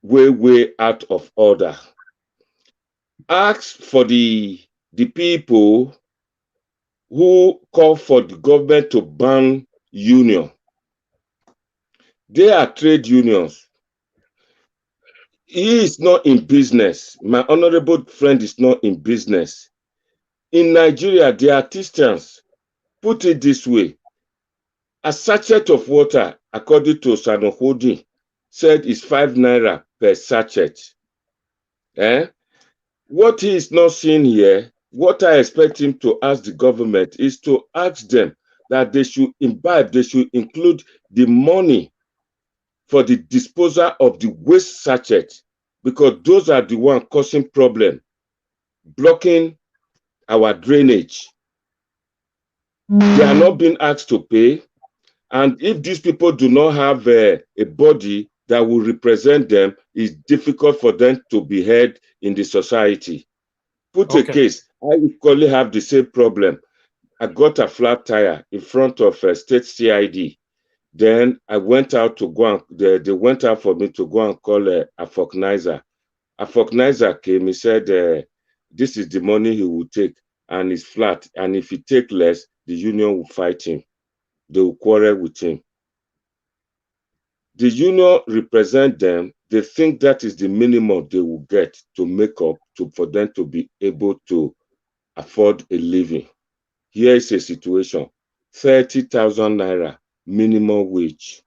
way out of order. Ask for the people who call for the government to ban union. They are trade unions. He is not in business. My honorable friend is not in business. In Nigeria, the artisans put it this way. A sachet of water, according to Sanohodi, said is 5 naira per sachet. What he is not seeing here, what I expect him to ask the government is to ask them that they should imbibe, they should include the money for the disposal of the waste sachet, because those are the ones causing problem, blocking our drainage. They are not being asked to pay. And if these people do not have a body that will represent them, it's difficult for them to be heard in the society. Put a case, I equally have the same problem. I got a flat tire in front of a state CID. Then I went out to go and they went out for me to go and call a vulcanizer. A vulcanizer came, he said, this is the money he will take, and it's flat. And if he take less, the union will fight him. They will quarrel with him. The union represent them. They think that is the minimum they will get to make up for them to be able to afford a living. Here is a situation, 30,000 naira minimum wage.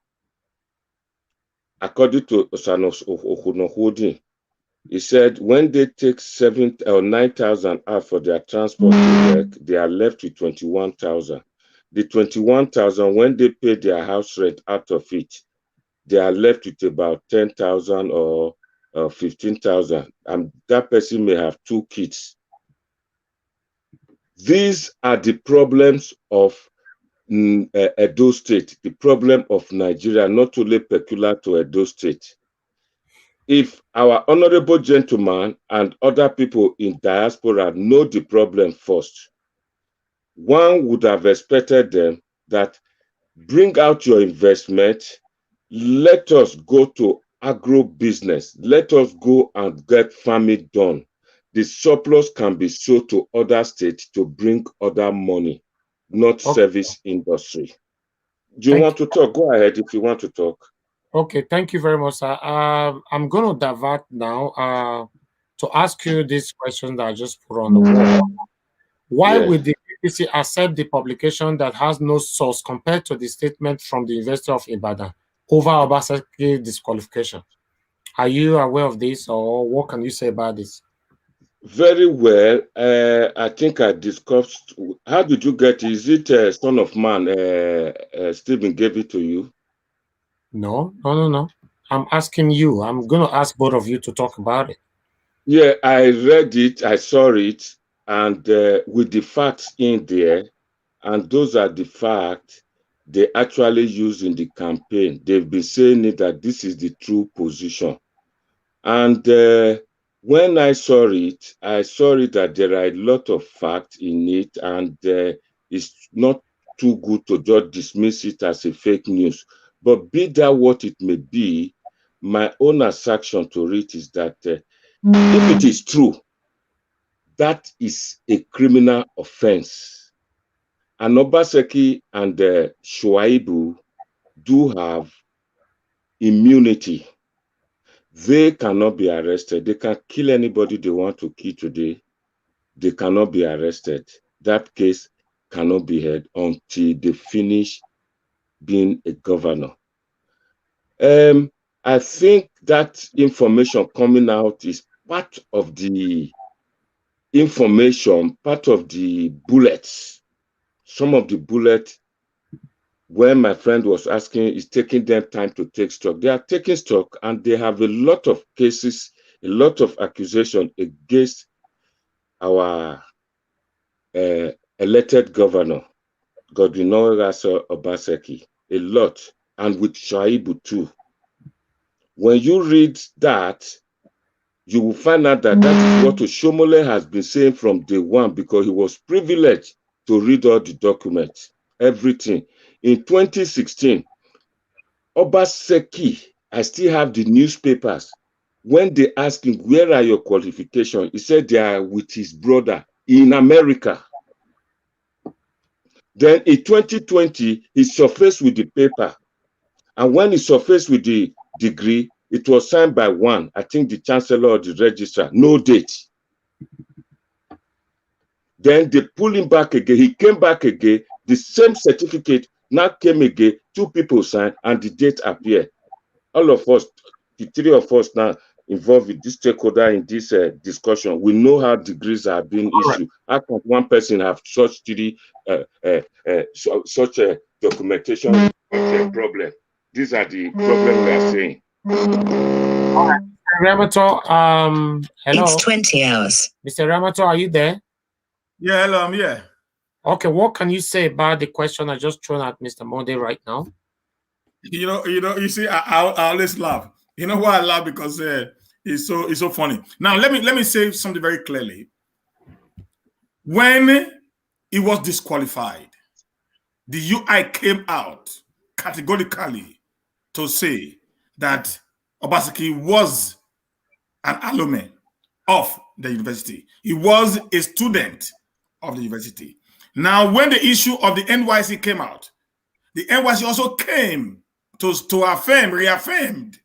According to Osanos Okunohudi, he said when they take 7 or 9,000 out for their transport to work, they are left with 21,000. The 21,000, when they pay their house rent out of it, they are left with about 10,000 or 15,000. And that person may have 2 kids. These are the problems of Edo State, the problem of Nigeria, not only peculiar to Edo State. If our honorable gentleman and other people in diaspora know the problem first, one would have expected them that bring out your investment, let us go to agro business, let us go and get farming done. The surplus can be sold to other states to bring other money, not service industry. Do you want to talk? Go ahead if you want to talk. Okay, thank you very much, sir. I'm going to divert now to ask you this question that I just put on the wall. Why would the BBC accept the publication that has no source compared to the statement from the University of Ibadan over Obaseki disqualification? Are you aware of this, or what can you say about this? Very well. I think I discussed. How did you get it? Is it Son of Man? Stephen gave it to you? No. I'm asking you. I'm going to ask both of you to talk about it. Yeah, I read it. I saw it, and with the facts in there, and those are the facts they actually use in the campaign. They've been saying it that this is the true position. And when I saw it that there are a lot of facts in it, and it's not too good to just dismiss it as a fake news. But be that what it may be, my own assertion to it is that if it is true, that is a criminal offense. And Obaseki and Shuaibu do have immunity. They cannot be arrested. They can kill anybody they want to kill today. They cannot be arrested. That case cannot be heard until they finish being a governor. I think that information coming out is part of the information, part of the bullets. Some of the bullets, when my friend was asking, is taking them time to take stock. They are taking stock, and they have a lot of cases, a lot of accusation against our elected governor, Godwin Obaseki, a lot, and with Shaibu too. When you read that, you will find out that that is what Oshomole has been saying from day one, because he was privileged to read all the documents, everything. In 2016, Obaseki, I still have the newspapers. When they asked him, where are your qualifications? He said they are with his brother in America. Then in 2020, he surfaced with the paper. And when he surfaced with the degree, it was signed by one, I think the chancellor or the registrar, no date. Then they pulled him back again. He came back again. The same certificate now came again. 2 people signed, and the date appeared. All of us, the 3 of us now involved with this stakeholder in this discussion, we know how degrees are being issued. How can one person have such such a documentation problem? These are the problems we are saying. Eriamiantor, hello. It's 20 hours. Mr. Eriamiantor, are you there? Yeah, hello, I'm here. Okay, what can you say about the question I just thrown at Mr. Monday right now? You see, I always laugh. You know why I laugh? Because it's so funny. Now let me say something very clearly. When he was disqualified, the UI came out categorically to say that Obaseki was an alumni of the university. He was a student of the university. Now, when the issue of the NYC came out, the NYC also came to reaffirmed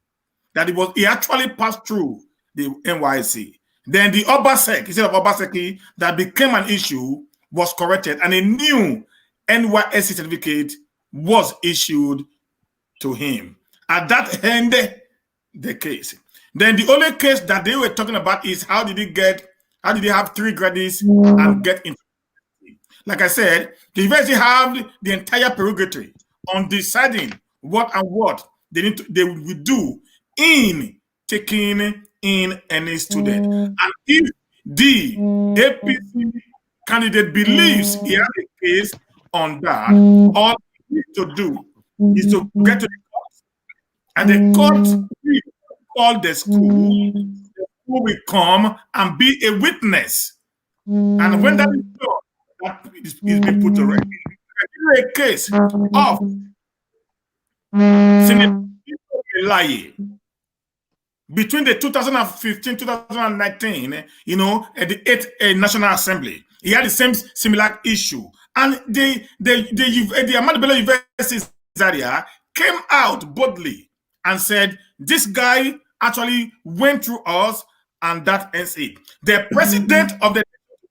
that he actually passed through the NYC. Then the Obaseki, instead of Obaseki, that became an issue, was corrected, and a new NYSC certificate was issued to him. And that ended the case. Then the only case that they were talking about is how did he have 3 graduates and get into university? Like I said, the university have the entire prerogative on deciding what they will do in taking in any student. And if the APC candidate believes he has a case on that, all he needs to do is to get to the court, and the court will call the school will come and be a witness. And when that is done, that is being put to rest. In a case of Senator between the 2015-2019, at the 8th National Assembly, he had the same similar issue. And the Ahmadu Bello University Zaria came out boldly and said, this guy actually went through us, and that ends it. The president of the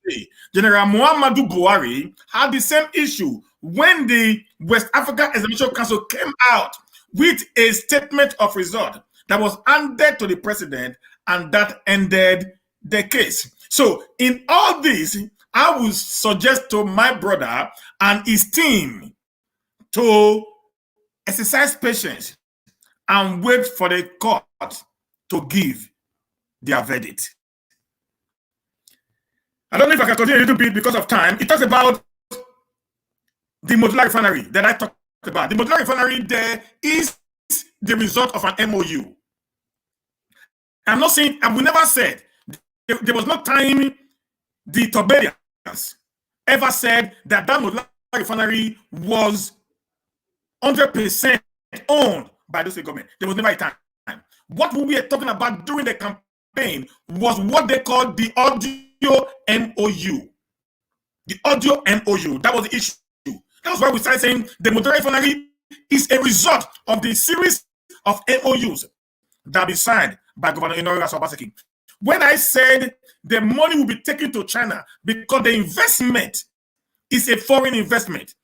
day, General Muhammadu Buhari, had the same issue when the West African Examination Council came out with a statement of result that was handed to the president, and that ended the case. So in all this, I would suggest to my brother and his team to exercise patience and wait for the court to give their verdict. I don't know if I can continue a little bit because of time. It talks about the modular refinery that I talked about. The modular refinery there is the result of an MOU. I'm not saying, and we never said, there was no time the Toberians ever said that modular refinery was 100% owned by the state government. There was never a time. What we were talking about during the campaign was what they called the audio MOU. The audio MOU. That was the issue. That was why we started saying the moderate refinery is a result of the series of MOUs that be signed by Governor Obaseki. When I said the money will be taken to China because the investment is a foreign investment,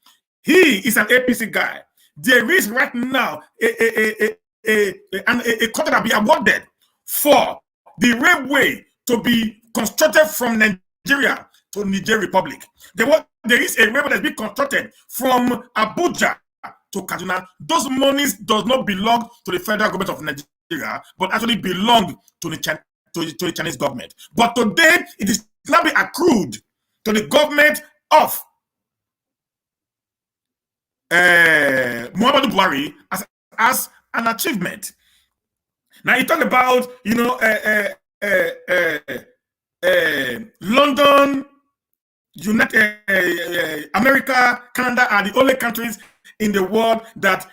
he is an APC guy. There is right now a contract that be awarded for the railway to be constructed from Nigeria to Niger Republic. There is a railway that's being constructed from Abuja to Kaduna. Those monies does not belong to the federal government of Nigeria, but actually belong to the Chinese government. But today, it is now being accrued to the government of Muhammadu Buhari as an achievement. Now you talk about, London, United America, Canada are the only countries in the world that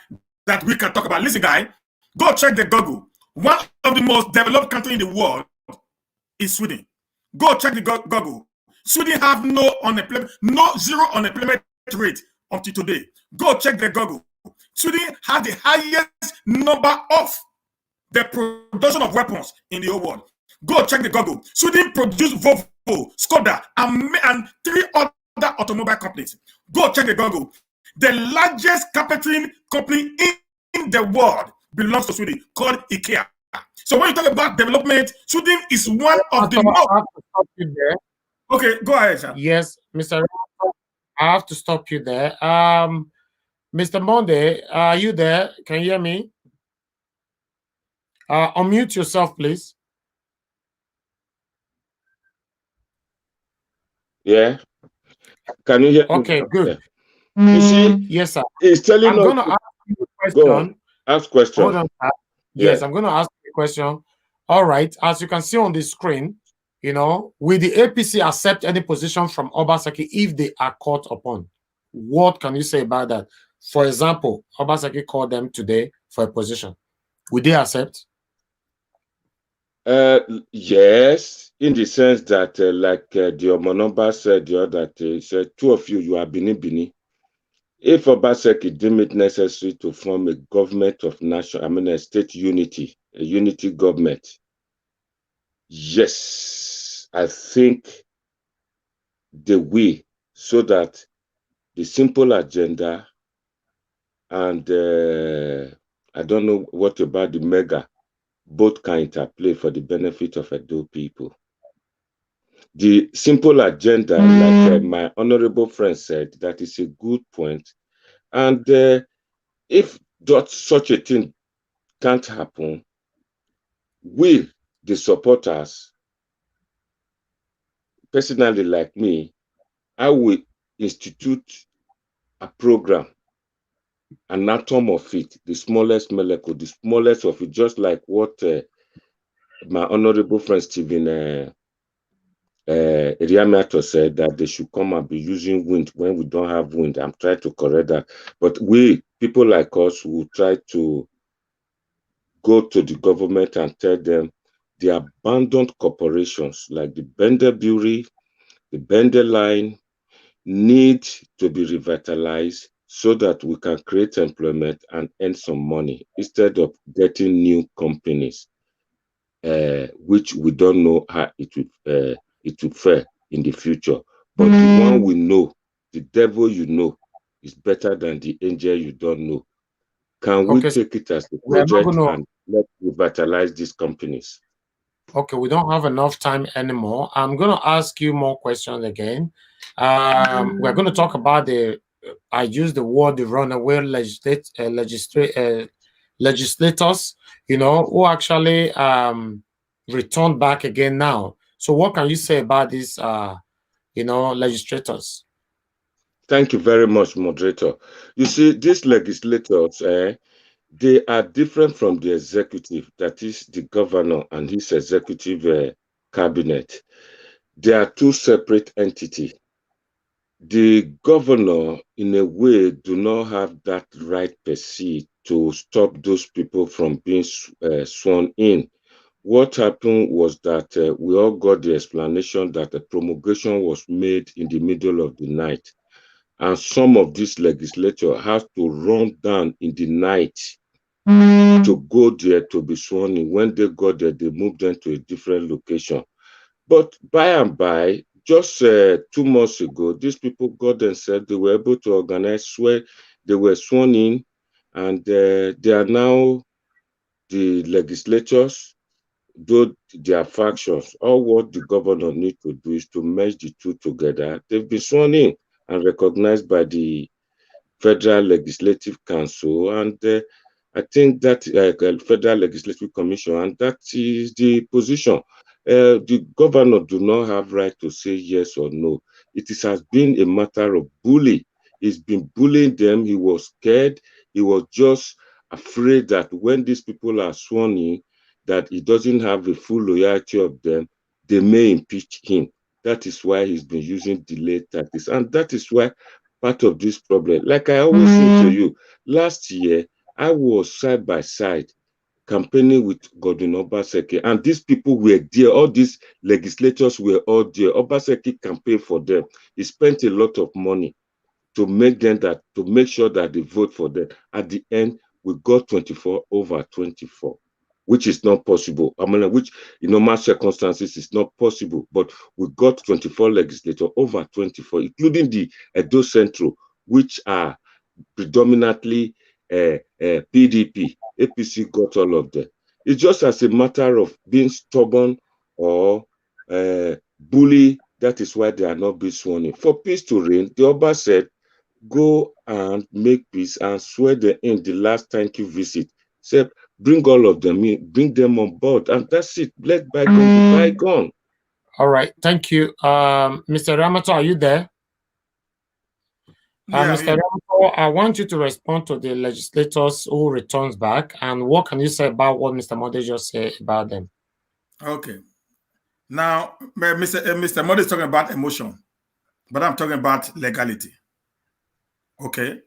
we can talk about. Listen, guy, go check the Google. One of the most developed countries in the world is Sweden. Go check the Google. Sweden have zero unemployment rate up to today. Go check the Google. Sweden has the highest number of the production of weapons in the whole world. Go check the Google. Sweden produced Volvo, Skoda, and 3 other automobile companies. Go check the Google. The largest carpentering company in the world belongs to Sweden, called IKEA. So when you talk about development, Sweden is one of the most. I have to stop you there. Okay, go ahead, sir. Yes, Mr. I have to stop you there. Mr. Monday, are you there? Can you hear me? Unmute yourself, please. Yeah. Can you hear? Okay, good. You see, yes, sir. He's telling I'm going to ask you a question. Go on. Ask question. Hold on, sir. Yes, I'm going to ask you a question. All right. As you can see on the screen, will the APC accept any position from Obaseki if they are called upon? What can you say about that? For example, Obaseki called them today for a position. Would they accept? Yes, in the sense that, like the Omonomba said the other day, said 2 of you are Bini. If Obaseki deem it necessary to form a government of a state unity, a unity government, yes, I think they will, so that the simple agenda and I don't know what about the mega, both can interplay for the benefit of Edo people. The simple agenda, like my honorable friend said, that is a good point. And if such a thing can't happen, we, the supporters, personally like me, I will institute a program, an atom of it, the smallest molecule, the smallest of it, just like what my honorable friend Stephen Eriamiantor said, that they should come and be using wind when we don't have wind. I'm trying to correct that. But we, people like us, will try to go to the government and tell them the abandoned corporations like the Bender Brewery, the Bender Line, need to be revitalized so that we can create employment and earn some money instead of getting new companies, which we don't know how it would fare in the future. But the one we know, the devil you know, is better than the angel you don't know. Can we take it as a project and let's revitalize these companies? Okay, we don't have enough time anymore. I'm going to ask you more questions again. We're going to talk about I use the word the runaway legislators, who actually returned back again now. So what can you say about these, legislators? Thank you very much, moderator. You see, these legislators, they are different from the executive, that is the governor and his executive cabinet. They are 2 separate entities. The governor, in a way, do not have that right per se to stop those people from being sworn in. what happened was that we all got the explanation that a promulgation was made in the middle of the night. And some of this legislature has to run down in the night to go there to be sworn in. When they got there, they moved them to a different location. But by and by, just 2 months ago, these people got themselves, they were able to organize, they were sworn in, and they are now the legislatures, though their factions. All what the governor needs to do is to merge the two together. They've been sworn in and recognized by the Federal Legislative Council, and I think that Federal Legislative Commission, and that is the position. The governor do not have right to say yes or no. It has been a matter of bully. He's been bullying them. He was scared. He was just afraid that when these people are sworn in, that he doesn't have the full loyalty of them, they may impeach him. That is why he's been using delayed tactics. And that is why part of this problem, like I always say to you, last year, I was side by side campaigning with Godwin Obaseki, and these people were there. All these legislators were all there. Obaseki campaigned for them. He spent a lot of money to make sure that they vote for them. At the end, we got 24 over 24, which is not possible. I mean, which in normal circumstances is not possible. But we got 24 legislators over 24, including the Edo Central, which are predominantly PDP. APC got all of them. It's just as a matter of being stubborn or bully. That is why they are not being sworn in. For peace to reign, the Oba said, go and make peace and swear them in the last thank you visit. Said, bring all of them in, bring them on board, and that's it. Let bygone be bygone. All right, thank you. Mr. Eriamiantor, are you there? Mr. Eriamiantor, I want you to respond to the legislators who returns back, and what can you say about what Mr. Mode just said about them? Okay. Now, Mr. Mode is talking about emotion, but I'm talking about legality. Okay.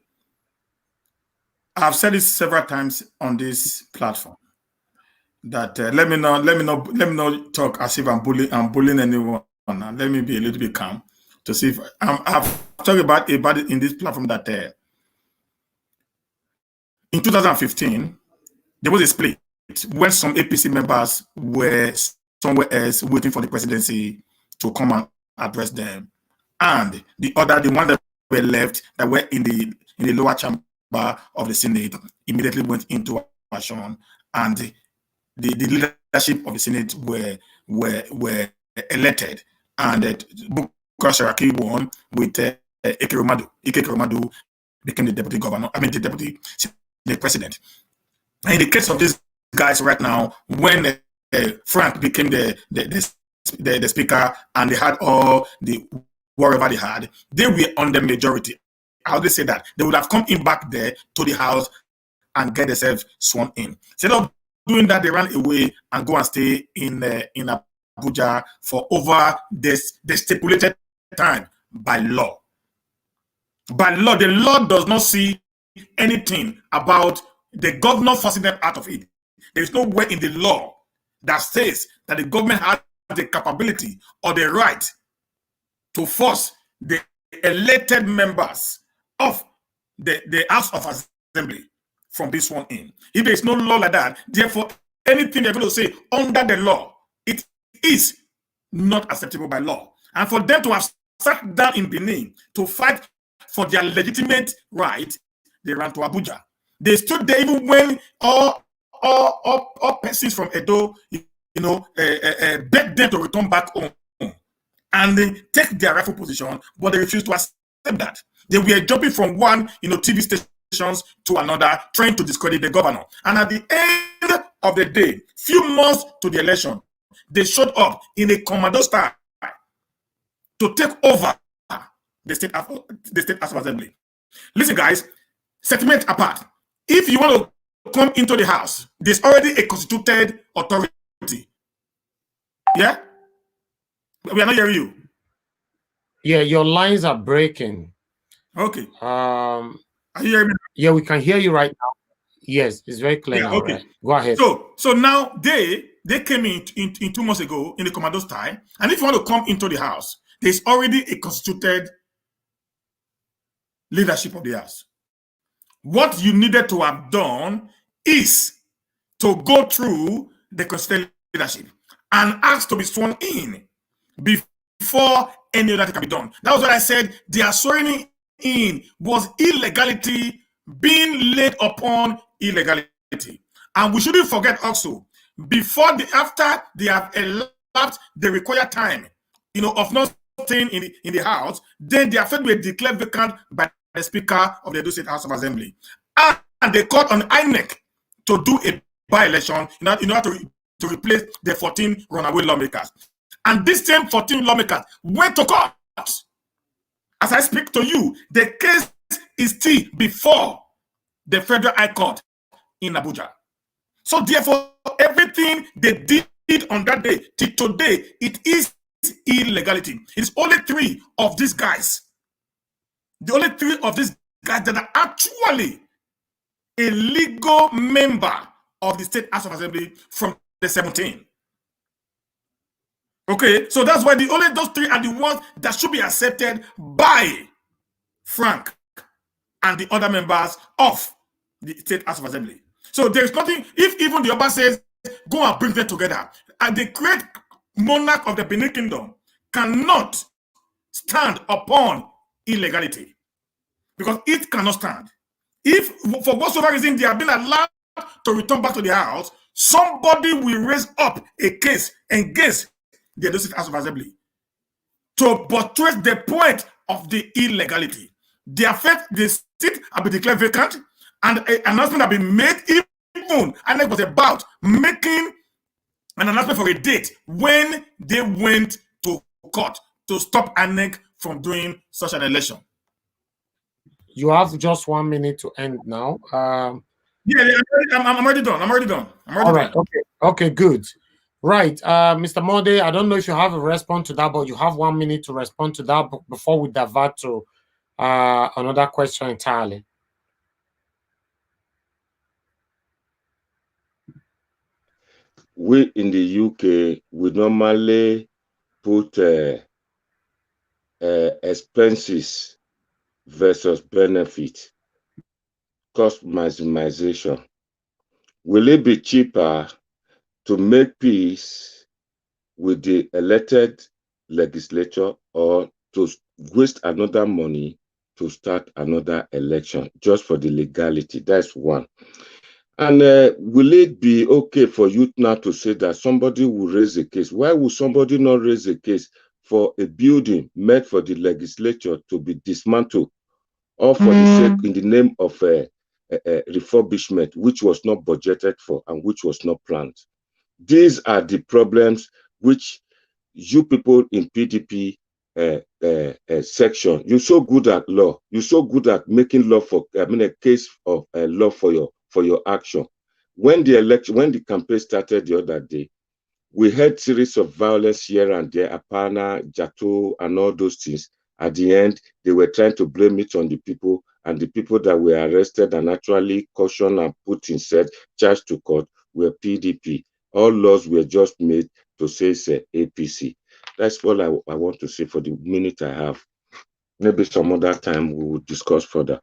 I've said this several times on this platform that let me not talk as if I'm bullying anyone. And let me be a little bit calm to see if I've talked about it in this platform that in 2015 there was a split when some APC members were somewhere else waiting for the presidency to come and address them, and the one that were left that were in the lower chamber of the Senate immediately went into action, and the leadership of the Senate were elected, and Bukola Saraki won with Ike Romadu became the deputy governor. I mean the deputy Senate president. And in the case of these guys right now, when Frank became the speaker and they had all the whatever they had, they were on the majority. How they say that? They would have come in back there to the house and get themselves sworn in. Instead of doing that, they ran away and go and stay in Abuja for over the stipulated time by law. By law, the law does not see anything about the governor forcing them out of it. There is no way in the law that says that the government has the capability or the right to force the elected members of the House of Assembly from this one in. If there is no law like that, therefore, anything they're going to say under the law, it is not acceptable by law. And for them to have sat down in Benin to fight for their legitimate right, they ran to Abuja. They stood there even when all persons from Edo, begged them to return back home and they take their rightful position, but they refused to accept that. They were jumping from one, TV stations to another, trying to discredit the governor. And at the end of the day, few months to the election, they showed up in a commando style to take over the state House of Assembly. Listen, guys, sentiment apart. If you want to come into the house, there's already a constituted authority. Yeah? We are not hearing you. Yeah, your lines are breaking. Okay. Are you hearing me? Yeah, we can hear you right now. Yes, it's very clear now. Okay. Right? Go ahead. So now they they came in 2 months ago in the commando style, and if you want to come into the house, there's already a constituted leadership of the house. What you needed to have done is to go through the constituted leadership and ask to be sworn in before any other thing can be done. That was what I said. Their swearing in was illegality being laid upon illegality. And we shouldn't forget also, after they have elapsed the required time, of not staying in the house, then their faith will declare vacant by the Speaker of the Edo State House of Assembly. And they called on INEC to do a by-election in order to replace the 14 runaway lawmakers. And these same 14 lawmakers went to court. As I speak to you, the case is still before the Federal High Court in Abuja. So therefore, everything they did on that day till today, it is illegality. It's only 3 of these guys. The only 3 of these guys that are actually a legal member of the State House of Assembly from the 17. Okay, so that's why those 3 are the ones that should be accepted by Frank and the other members of the State House of Assembly. So there's nothing, if even the Oba says, go and bring them together, and the great monarch of the Benin Kingdom cannot stand upon illegality, because it cannot stand. If for whatsoever reason they have been allowed to return back to the house, somebody will raise up a case against the Edo State House of Assembly to buttress the point of the illegality. The seat have been declared vacant, and an announcement have been made. Even INEC was about making an announcement for a date when they went to court to stop INEC from doing such an election. You have just 1 minute to end now. Yeah, I'm already done. All right. Okay, good. Right. Mr. Mode, I don't know if you have a response to that, but you have 1 minute to respond to that before we divert to another question entirely. We in the UK, we normally put expenses versus benefit, cost maximization. Will it be cheaper to make peace with the elected legislature, or to waste another money to start another election just for the legality? That's one. And will it be okay for you now to say that somebody will raise a case? Why would somebody not raise a case for a building made for the legislature to be dismantled, or for the sake, in the name of refurbishment, which was not budgeted for and which was not planned? These are the problems which you people in PDP section, you're so good at law. You're so good at making law for, a case of law for your action. When the campaign started the other day, we had series of violence here and there, Apana, Jato, and all those things. At the end, they were trying to blame it on the people, and the people that were arrested and actually cautioned and put in charged to court were PDP. All laws were just made to say it's APC. That's all I want to say for the minute I have. Maybe some other time we will discuss further.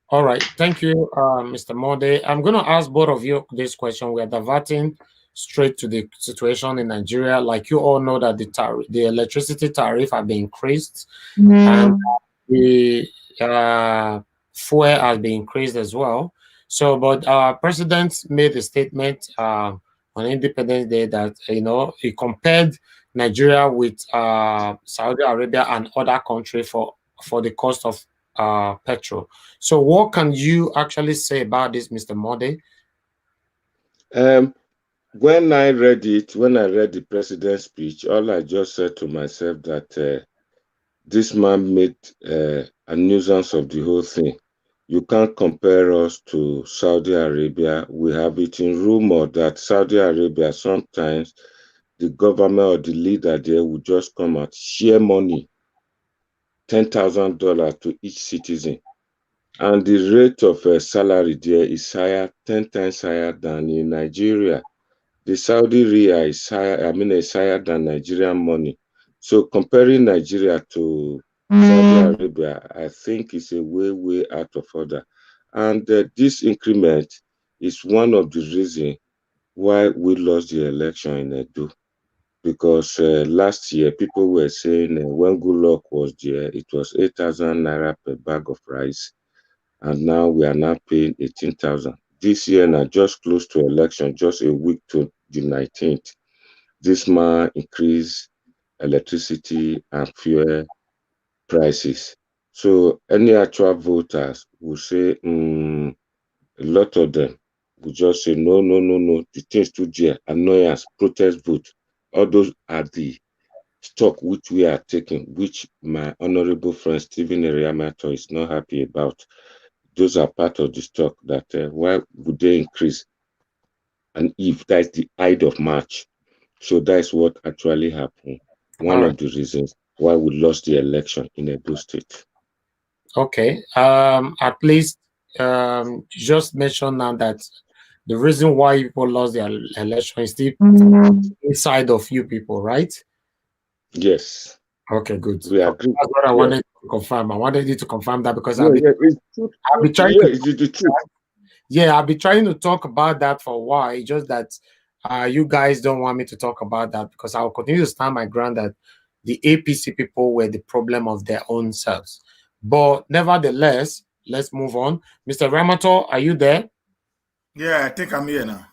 All right. Thank you, Mr. Mode. I'm going to ask both of you this question. We are diverting straight to the situation in Nigeria. Like you all know that the electricity tariff have been increased, and the fuel has been increased as well. So, but our president made a statement on Independence Day that, he compared Nigeria with Saudi Arabia and other countries for the cost of petrol. So what can you actually say about this, Mr. Mode? When I read the president's speech, all I just said to myself that this man made a nuisance of the whole thing. You can't compare us to Saudi Arabia. We have it in rumor that Saudi Arabia, sometimes the government or the leader there will just come out, share money, $10,000 to each citizen. And the rate of salary there is 10 times higher than in Nigeria. the Saudi riyal is higher, it's higher than Nigerian money. So comparing Nigeria to Saudi Arabia, I think it's a way out of order. And this increment is one of the reasons why we lost the election in Edo. Because last year, people were saying when Goodluck was there, it was 8,000 naira per bag of rice. And now we are now paying 18,000. This year, now just close to election, just a week to the 19th, this man increased electricity and fuel prices. So any actual voters will say, a lot of them will just say, no, the things too dear, annoyance, protest vote. All those are the stock which we are taking, which my honorable friend Stephen Eriamiantor is not happy about. Those are part of the stock that why would they increase? And if that's the height of March, so that's what actually happened. One of the reasons why we lost the election in Edo State. Okay. At least just mention now that the reason why people lost their election is still inside of you people, right? Yes. Okay, good. We agree. That's what I wanted to confirm. I wanted you to confirm that because I've been trying I've been trying to talk about that for a while. It's just that you guys don't want me to talk about that because I'll continue to stand my ground that the APC people were the problem of their own selves. But nevertheless, let's move on. Mr. Ramato, are you there? Yeah, I think I'm here now.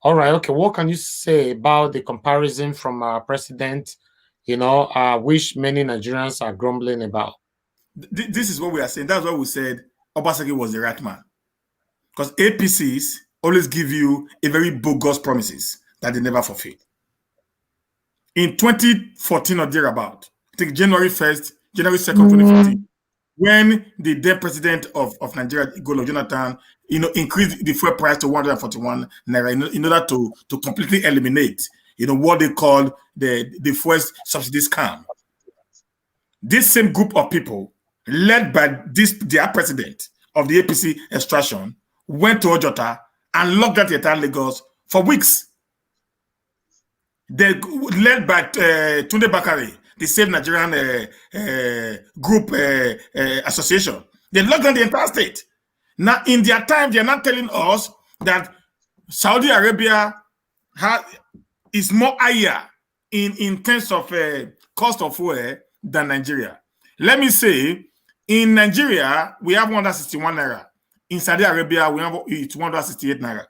All right. Okay. What can you say about the comparison from our president, which many Nigerians are grumbling about? This is what we are saying. That's why we said Obaseki was the right man. Because APCs always give you a very bogus promises that they never fulfill. In 2014 or thereabout, I think January 1st, January 2nd, 2014, when the then president of Nigeria, Goodluck Jonathan, increased the fuel price to 141 naira in order to completely eliminate, what they called the fuel subsidy scam. This same group of people, led by their president of the APC extraction, went to Ojota and locked down the entire Lagos for weeks. They led by Tunde Bakare, the Save Nigerian group association. They locked down the entire state. Now, in their time, they are not telling us that Saudi Arabia is more higher in terms of cost of fuel than Nigeria. Let me say, in Nigeria, we have 161 naira. In Saudi Arabia, we have 168 naira.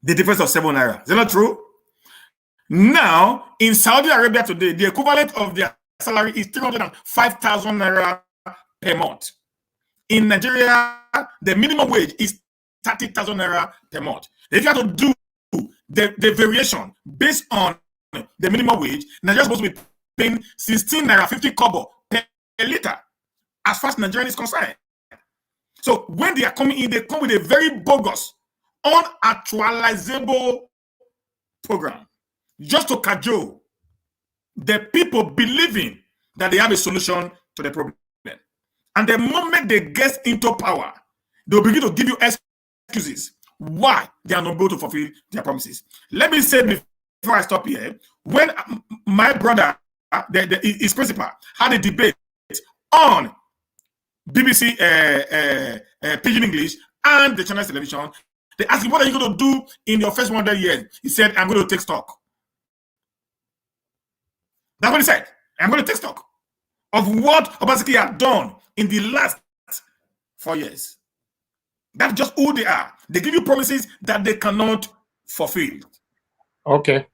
The difference of 7 naira. Is that not true? Now, in Saudi Arabia today, the equivalent of their salary is 305,000 naira per month. In Nigeria, the minimum wage is 30,000 naira per month. If you have to do the variation based on the minimum wage, Nigeria is supposed to be paying 16 naira 50 kobo per liter, as far as Nigeria is concerned. So when they are coming in, they come with a very bogus, unactualizable program just to cajole the people believing that they have a solution to the problem. And the moment they get into power, they'll begin to give you excuses why they are not able to fulfill their promises. Let me say before I stop here, when my brother, his principal, had a debate on BBC Pidgin English and the Channel Television, they asked him, what are you going to do in your first 100 years? He said, I'm going to take stock. That's what he said. I'm going to take stock of what Obaseki had done in the last 4 years. That's just who they are. They give you promises that they cannot fulfill. Okay.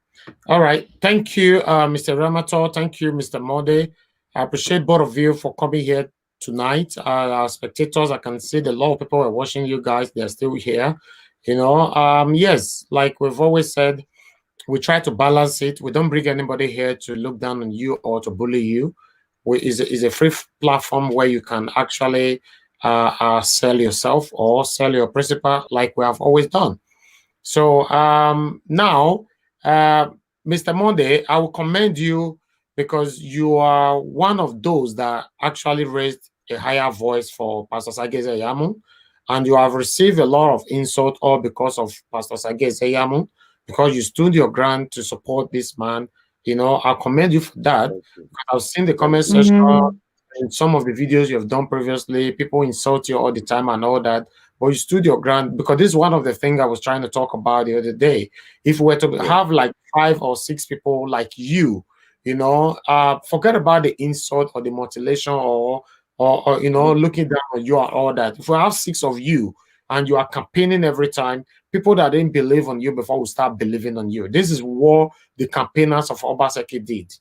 All right. Thank you, Mr. Ramato. Thank you, Mr. Mode. I appreciate both of you for coming here tonight. Our spectators, I can see a lot of people are watching you guys. They're still here. Yes, like we've always said, we try to balance it. We don't bring anybody here to look down on you or to bully you. It's a free platform where you can actually sell yourself or sell your principal like we have always done. So now, Mr. Monde, I will commend you because you are one of those that actually raised a higher voice for Pastor Sageze Yamu. and you have received a lot of insult all because of Pastor Sage Ezeyamu, because you stood your ground to support this man. I commend you for that. I've seen the comment section in some of the videos you have done previously. People insult you all the time and all that, but you stood your ground, because this is one of the things I was trying to talk about the other day. If we were to have like 5 or 6 people like you, forget about the insult or the mutilation or looking down on you and all that. If we have 6 of you and you are campaigning every time, people that didn't believe on you before will start believing on you. This is what the campaigners of Obaseki did.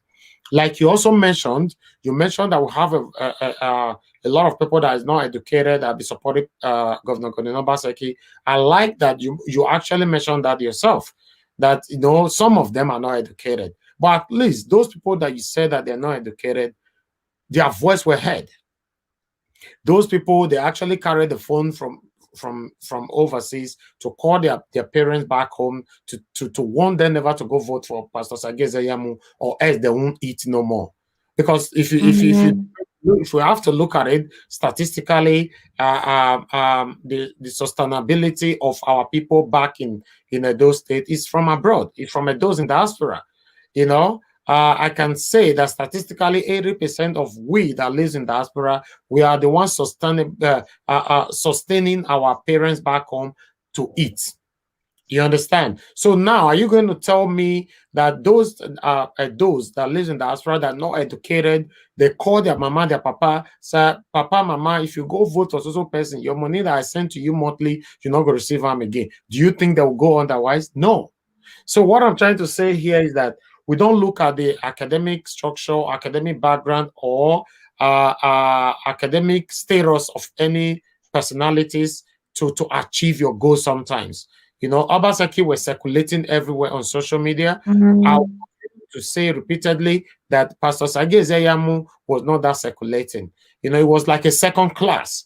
Like you also mentioned, that we have a lot of people that is not educated that be supporting Governor Obaseki. I like that you actually mentioned that yourself, that some of them are not educated, but at least those people that you said that they're not educated, their voice were heard. Those people, they actually carried the phone from overseas to call their parents back home to warn them never to go vote for Pastor Sage Ezeyamu, or else they won't eat no more. Because if we have to look at it statistically, the sustainability of our people back in Edo State is from abroad. It's from those in diaspora. I can say that statistically 80% of we that lives in diaspora, we are the ones sustaining our parents back home to eat. You understand? So now, are you going to tell me that those that live in diaspora that are not educated, they call their mama, their papa, say, Papa, Mama, if you go vote for so person, your money that I send to you monthly, you're not going to receive them again. Do you think they will go otherwise? No. So what I'm trying to say here is that we don't look at the academic structure, academic background, or academic status of any personalities to achieve your goal sometimes. Obaseki was circulating everywhere on social media. I want to say repeatedly that Pastor Sage Ezeyamu was not that circulating. It was like a second class.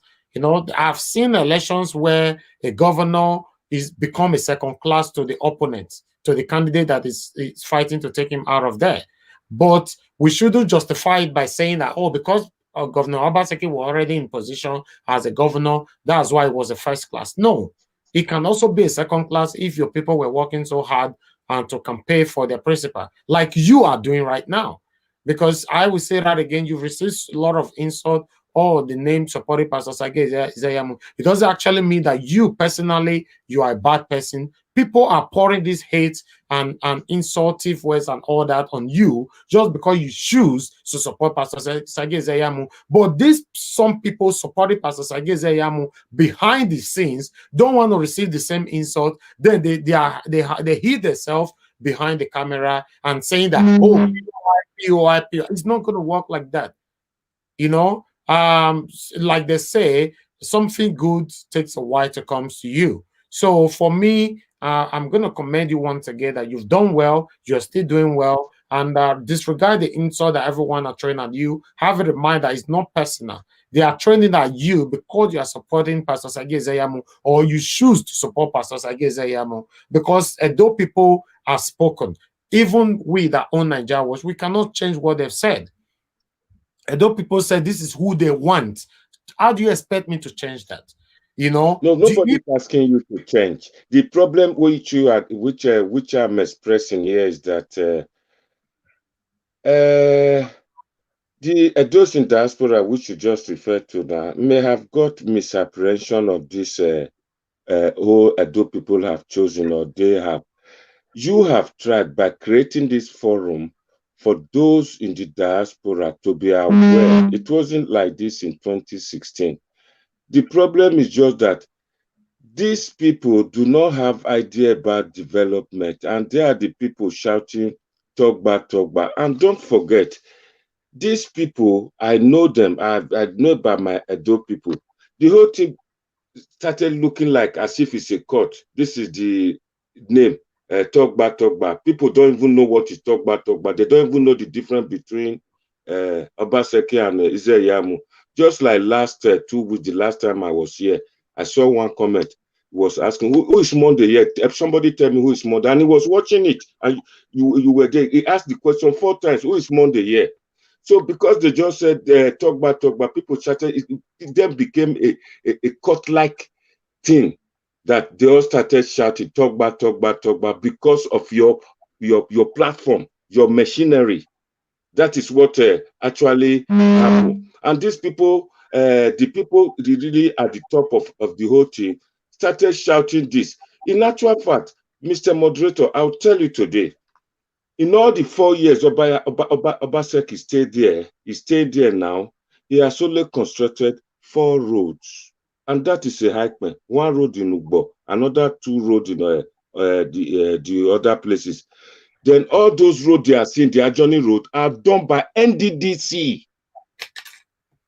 I've seen elections where a governor is become a second class to the opponent, to the candidate that is fighting to take him out of there. But we shouldn't justify it by saying that, because Governor Obaseki was already in position as a governor, that's why it was a first class. No, it can also be a second class if your people were working so hard and to campaign for their principal, like you are doing right now. Because I will say that again, you've received a lot of insult, the name supporting Pastor Sage Ezeyamu. It doesn't actually mean that you personally, you are a bad person. People are pouring these hate and insultive words and all that on you just because you choose to support Pastor Sage Ezeyamu. But some people supporting Pastor Sage Ezeyamu behind the scenes don't want to receive the same insult. Then they hid themselves behind the camera and saying that, POI. It's not going to work like that. Like they say, something good takes a while to come to you. So for me, I'm going to commend you once again that you've done well, you're still doing well, and disregard the insult that everyone are throwing at you. Have it in mind that it's not personal. They are training at you because you are supporting Pastor Sage Ezeyamu, or you choose to support Pastor Sage Ezeyamu, because Edo people are spoken. Even we that own Nigeria Watch, we cannot change what they've said. Edo people said this is who they want. How do you expect me to change that? No, nobody's asking you to change. The problem which I'm expressing here is that those in diaspora, which you just referred to now, may have got misapprehension of this who Edo people have chosen, or they have. You have tried by creating this forum for those in the diaspora to be aware. It wasn't like this in 2016. The problem is just that these people do not have idea about development, and they are the people shouting, talk back. And don't forget, these people, I know them, I know about my Edo people. The whole thing started looking like as if it's a court. This is the name, talk back. People don't even know what is talk back. They don't even know the difference between Obaseki and Ezeyamu. Just like last 2 weeks, the last time I was here, I saw one comment was asking, who is Monday here? Somebody tell me who is Monday. And he was watching it, and you were there. He asked the question 4 times, who is Monday here? So because they just said talk back, people started, it then became a court-like thing that they all started shouting, talk back, because of your platform, your machinery. That is what actually happened. And these people, the people really at the top of the whole thing, started shouting this. In actual fact, Mr. Moderator, I'll tell you today, in all the 4 years Obaseki stayed there, he stayed there now, he has only constructed 4 roads. And that is a high point. 1 road in Ugbo, another 2 roads in the other places. Then all those roads they are seeing, the adjoining road, are done by NDDC.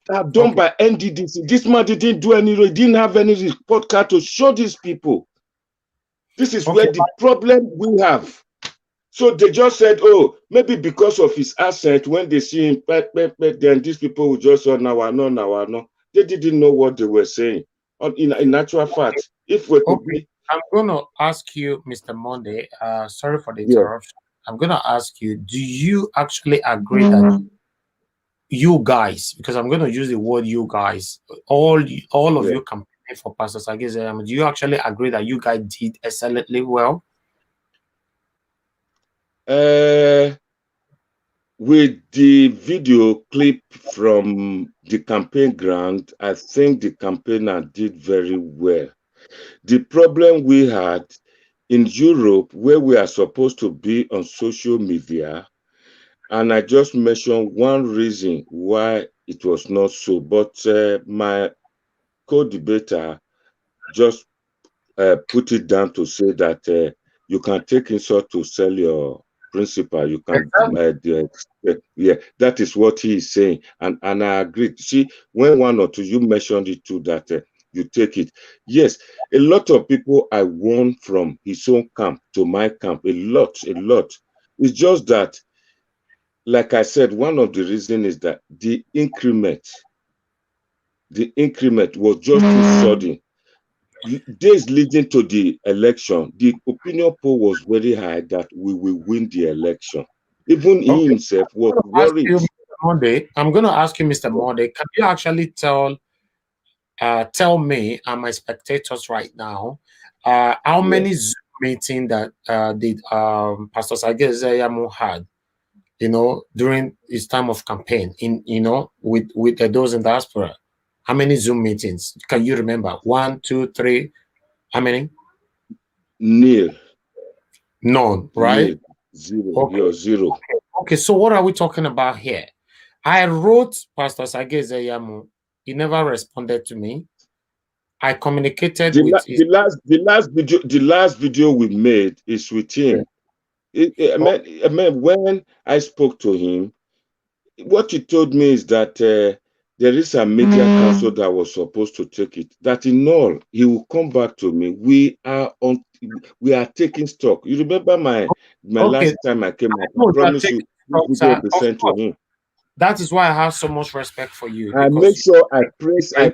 Are done by NDDC. This man didn't do any road, didn't have any report card to show these people. This is where the problem we have. So they just said, oh, maybe because of his accent, when they see him, then these people will just say, no. They didn't know what they were saying. In actual fact, if we could be... I'm going to ask you, Mr. Monday, sorry for the interruption. I'm going to ask you, do you actually agree that you guys, because I'm going to use the word you guys, all of you campaigning for Pastor Sageze, do you actually agree that you guys did excellently well? With the video clip from the campaign ground, I think the campaigner did very well. The problem we had in Europe, where we are supposed to be on social media, and I just mentioned one reason why it was not so, but my co-debater just put it down to say that you can take insult to sell your principal. You can, that is what he is saying, and I agree. See, when 1 or 2 you mentioned it too, that you take it. Yes, a lot of people I won from his own camp to my camp, a lot. It's just that, like I said, one of the reasons is that the increment was just too sudden. Days leading to the election, the opinion poll was very high that we will win the election. Even he himself was worried. I'm going to ask you, Mr. Monday, can you actually tell me and my spectators right now how many Zoom meetings that Pastor Sageze had, during his time of campaign, with those in diaspora? How many Zoom meetings can you remember? 1, 2, 3. How many? Nil. None, right? Nil. Zero. Zero. Okay, so what are we talking about here? I wrote Pastor Sageze. He never responded to me. I communicated with the last video we made is with him. When I spoke to him, what he told me is that there is a media council that was supposed to take it. That in all, he will come back to me. We are taking stock. You remember my last time I came, I promised you video will be sent to him. That is why I have so much respect for you. I make sure I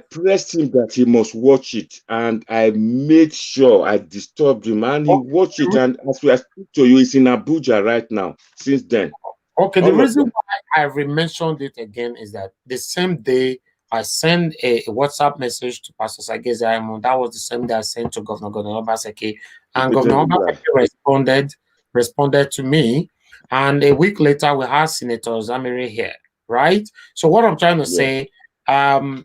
pressed him that he must watch it, and I made sure I disturbed him, and he watched it. And as we are speaking to you, he's in Abuja right now. Since then. Okay, the reason why I re-mentioned it again is that the same day I sent a WhatsApp message to Pastor Sageze, that was the same day I sent to Governor Obaseki, and Governor Obaseki responded to me, and a week later we had Senator Zamiri here, right? So what I'm trying to say, I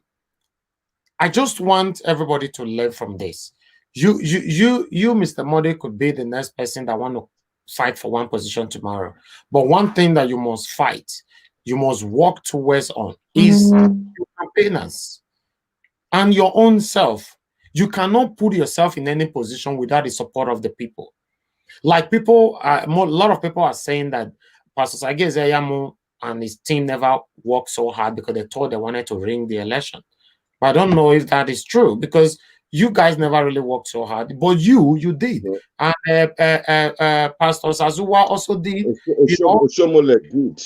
just want everybody to learn from this. You, Mr. Modi, could be the next person that want to fight for one position tomorrow, but one thing that you must fight, you must work towards on is your campaigners and your own self. You cannot put yourself in any position without the support of the people. Like people, a lot of people are saying that Pastor Sageze and his team never worked so hard because they thought they wanted to ring the election. But I don't know if that is true, because you guys never really worked so hard, but you did. And Pastor Sazuwa also did. Oshomole did.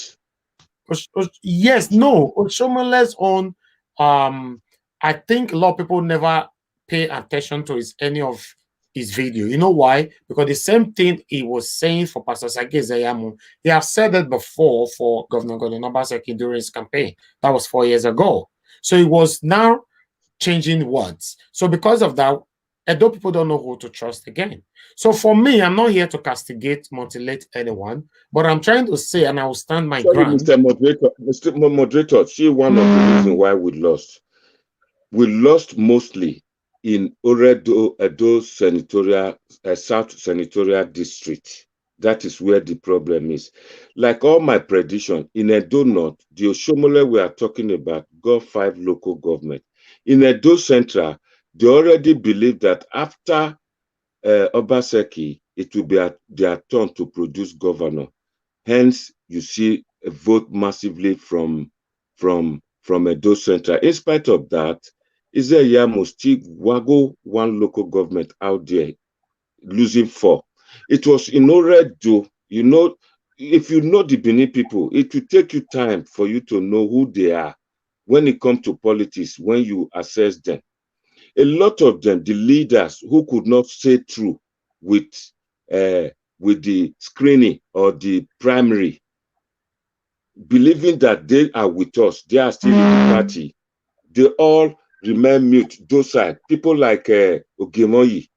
Yes, no. Oshomole's own, I think a lot of people never pay attention to any of his video. You know why? Because the same thing he was saying for Pastor Sageze, he has said it before for Governor Obaseki during his campaign. That was 4 years ago. So he was now changing words. So because of that, Edo people don't know who to trust again. So for me, I'm not here to castigate, mutilate anyone, but I'm trying to say, and I will stand my Sorry, ground. Mr. Moderator. Mr. Moderator, see one of the reasons why we lost. We lost mostly in Edo Senatorial, South Senatorial District. That is where the problem is. Like all my prediction, in Edo North, the Oshomole we are talking about got 5 local government. In Edo Central, they already believe that after Obaseki, it will be their turn to produce governor. Hence, you see a vote massively from Edo Central. In spite of that, Eriamiantor still waggle one local government out there, losing 4. It was in Oredo, you know, if you know the Benin people, it will take you time for you to know who they are when it comes to politics, when you assess them. A lot of them, the leaders who could not stay true with the screening or the primary, believing that they are with us, they are still in the party, they all remain mute, docile. People like Ogemoyi,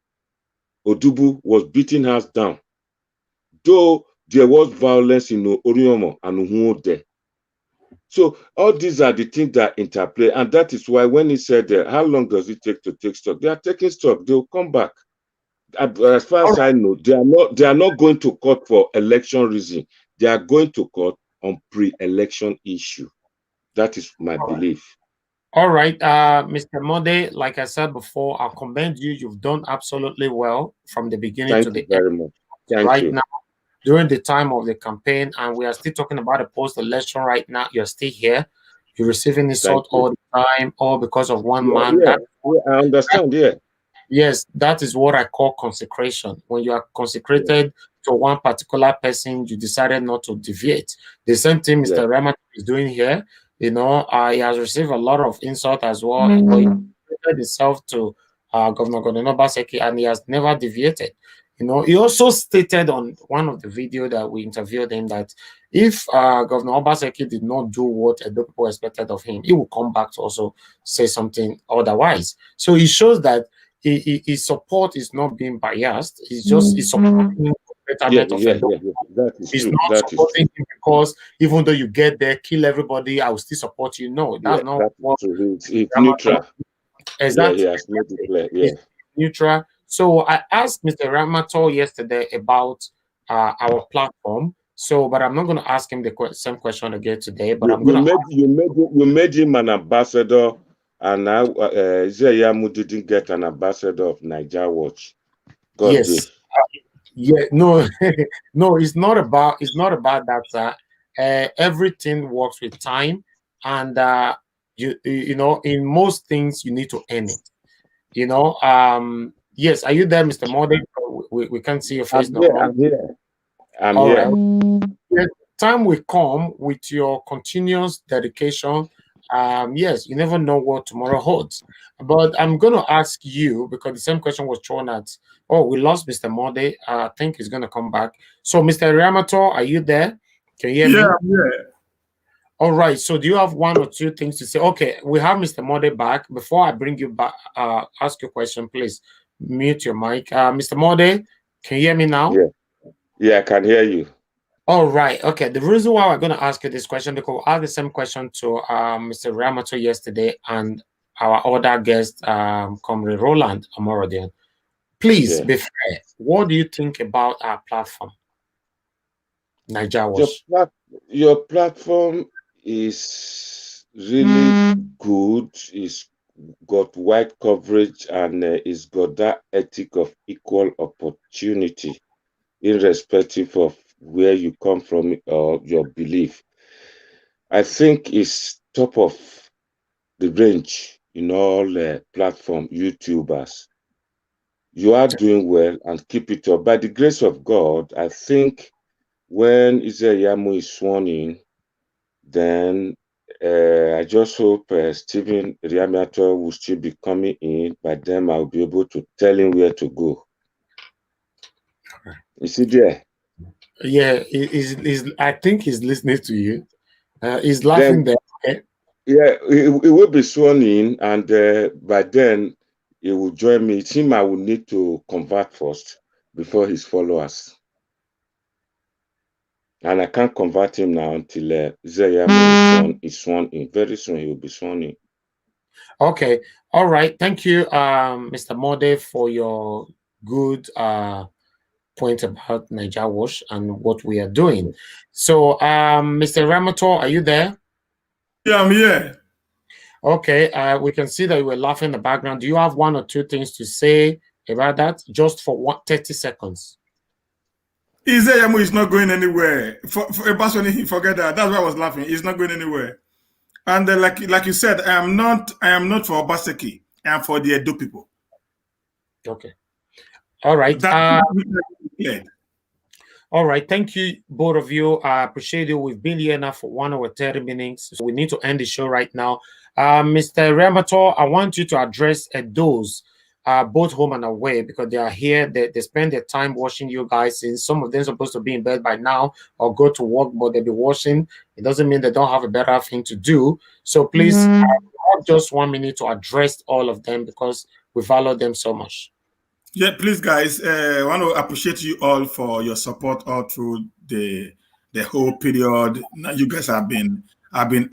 Odubu was beating us down. Though there was violence in Oriomo and Umuode. So all these are the things that interplay, and that is why when he said, how long does it take to take stock? They are taking stock. They will come back. As far as I know, they are not going to court for election reason. They are going to court on pre-election issue. That is my belief. All right, Mr. Mode, like I said before, I commend you. You've done absolutely well from the beginning to the end. Thank you very much. Thank you. Now, during the time of the campaign, and we are still talking about the post-election right now, you're still here. You're receiving insult all the time, all because of one man. Yeah, I understand, Yes, that is what I call consecration. When you are consecrated to one particular person, you decided not to deviate. The same thing Mr. Eriamiantor is doing here. You know, he has received a lot of insult as well, but he committed himself to Governor Obaseki, and he has never deviated. You know, he also stated on one of the video that we interviewed him that if Governor Obaseki did not do what Edo people expected of him, he will come back to also say something otherwise. So it shows that his support is not being biased. It's just his supporting betterment of Edo. That is He's true. not supporting him because even though you get there, kill everybody, I will still support you. No, that's not what it's neutral. Exactly. He has made it clear. It's neutral. So I asked Mr. Eriamiantor yesterday about our platform. So, but I'm not going to ask him the same question again today. But you made him an ambassador. And now Eriamiantor didn't get an ambassador of Niger Watch. Yes. No, no, it's not about that, sir. Everything works with time, and you know, in most things you need to earn it. You know, yes, are you there, Mr. Mode? We can't see your face now. I'm here. All right. Yes, time will come with your continuous dedication. Yes, you never know what tomorrow holds. But I'm going to ask you, because the same question was thrown at, oh, we lost Mr. Mode. I think he's going to come back. So, Mr. Eriamiantor, are you there? Can you hear me? Yeah. All right. So, do you have one or two things to say? Okay, we have Mr. Mode back. Before I bring you back, ask your question, please mute your mic. Mr. Mode, can you hear me now? Yeah, I can hear you. All right. Okay. The reason why we're going to ask you this question, because I asked the same question to Mr. Eriamiantor yesterday and our other guest, Comrade Roland Amorodian. Please be fair. What do you think about our platform, Niger Watch? Your platform is really good. It's got wide coverage and it's got that ethic of equal opportunity, irrespective of where you come from or your belief. I think it's top of the range in all platform YouTubers. You are doing well and keep it up. By the grace of God, I think when Eriamiantor is sworn in, then I just hope Stephen Eriamiantor will still be coming in. By then, I'll be able to tell him where to go. Is he there? Yeah, I think he's listening to you. He's laughing there. Okay? Yeah, he will be sworn in, and by then he will join me. It's him I will need to convert first before his followers. And I can't convert him now until Zeyamo is sworn in. Very soon he will be sworn in. Okay. All right. Thank you, Mr. Mode, for your good point about Niger Wash and what we are doing. So, Mr. Eriamiantor, are you there? Yeah, I'm here. Okay. We can see that you were laughing in the background. Do you have one or two things to say about that? Just for 30 seconds. Izeyamo is not going anywhere. For Ebasoni, forget that. That's why I was laughing. He's not going anywhere. And like you said, I am not for Obaseki. I am for the Edo people. Okay. All right. All right. Thank you, both of you. I appreciate it. We've been here now for 1 hour 30 minutes. So we need to end the show right now. Mr. Eriamiantor, I want you to address those both home and away, because they are here. They spend their time watching you guys. Since some of them are supposed to be in bed by now or go to work, but they'll be watching. It doesn't mean they don't have a better thing to do. So please, have just 1 minute to address all of them, because we value them so much. Yeah, please, guys. I want to appreciate you all for your support all through the whole period. You guys have been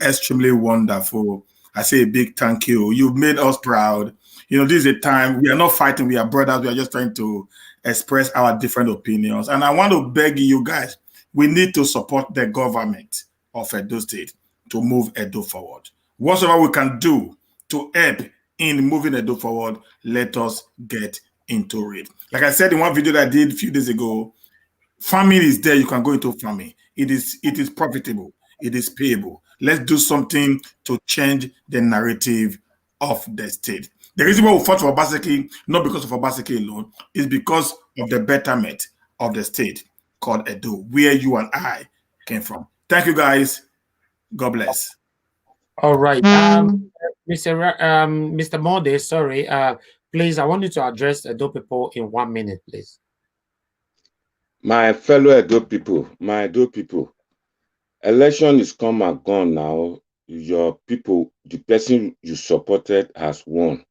extremely wonderful. I say a big thank you. You've made us proud. You know, this is a time we are not fighting. We are brothers. We are just trying to express our different opinions. And I want to beg you guys, we need to support the government of Edo State to move Edo forward. Whatever we can do to help in moving Edo forward, let us get into it. Like I said in one video that I did a few days ago, farming is there. You can go into farming. It is profitable. It is payable. Let's do something to change the narrative of the state. The reason why we fought for Obaseki, not because of Obaseki alone, is because of the betterment of the state called Edo, where you and I came from. Thank you, guys. God bless. All right. Mr. Mode, sorry. Please, I want you to address Edo people in 1 minute, please. My fellow Edo people, election is come and gone now. Your people, the person you supported has won.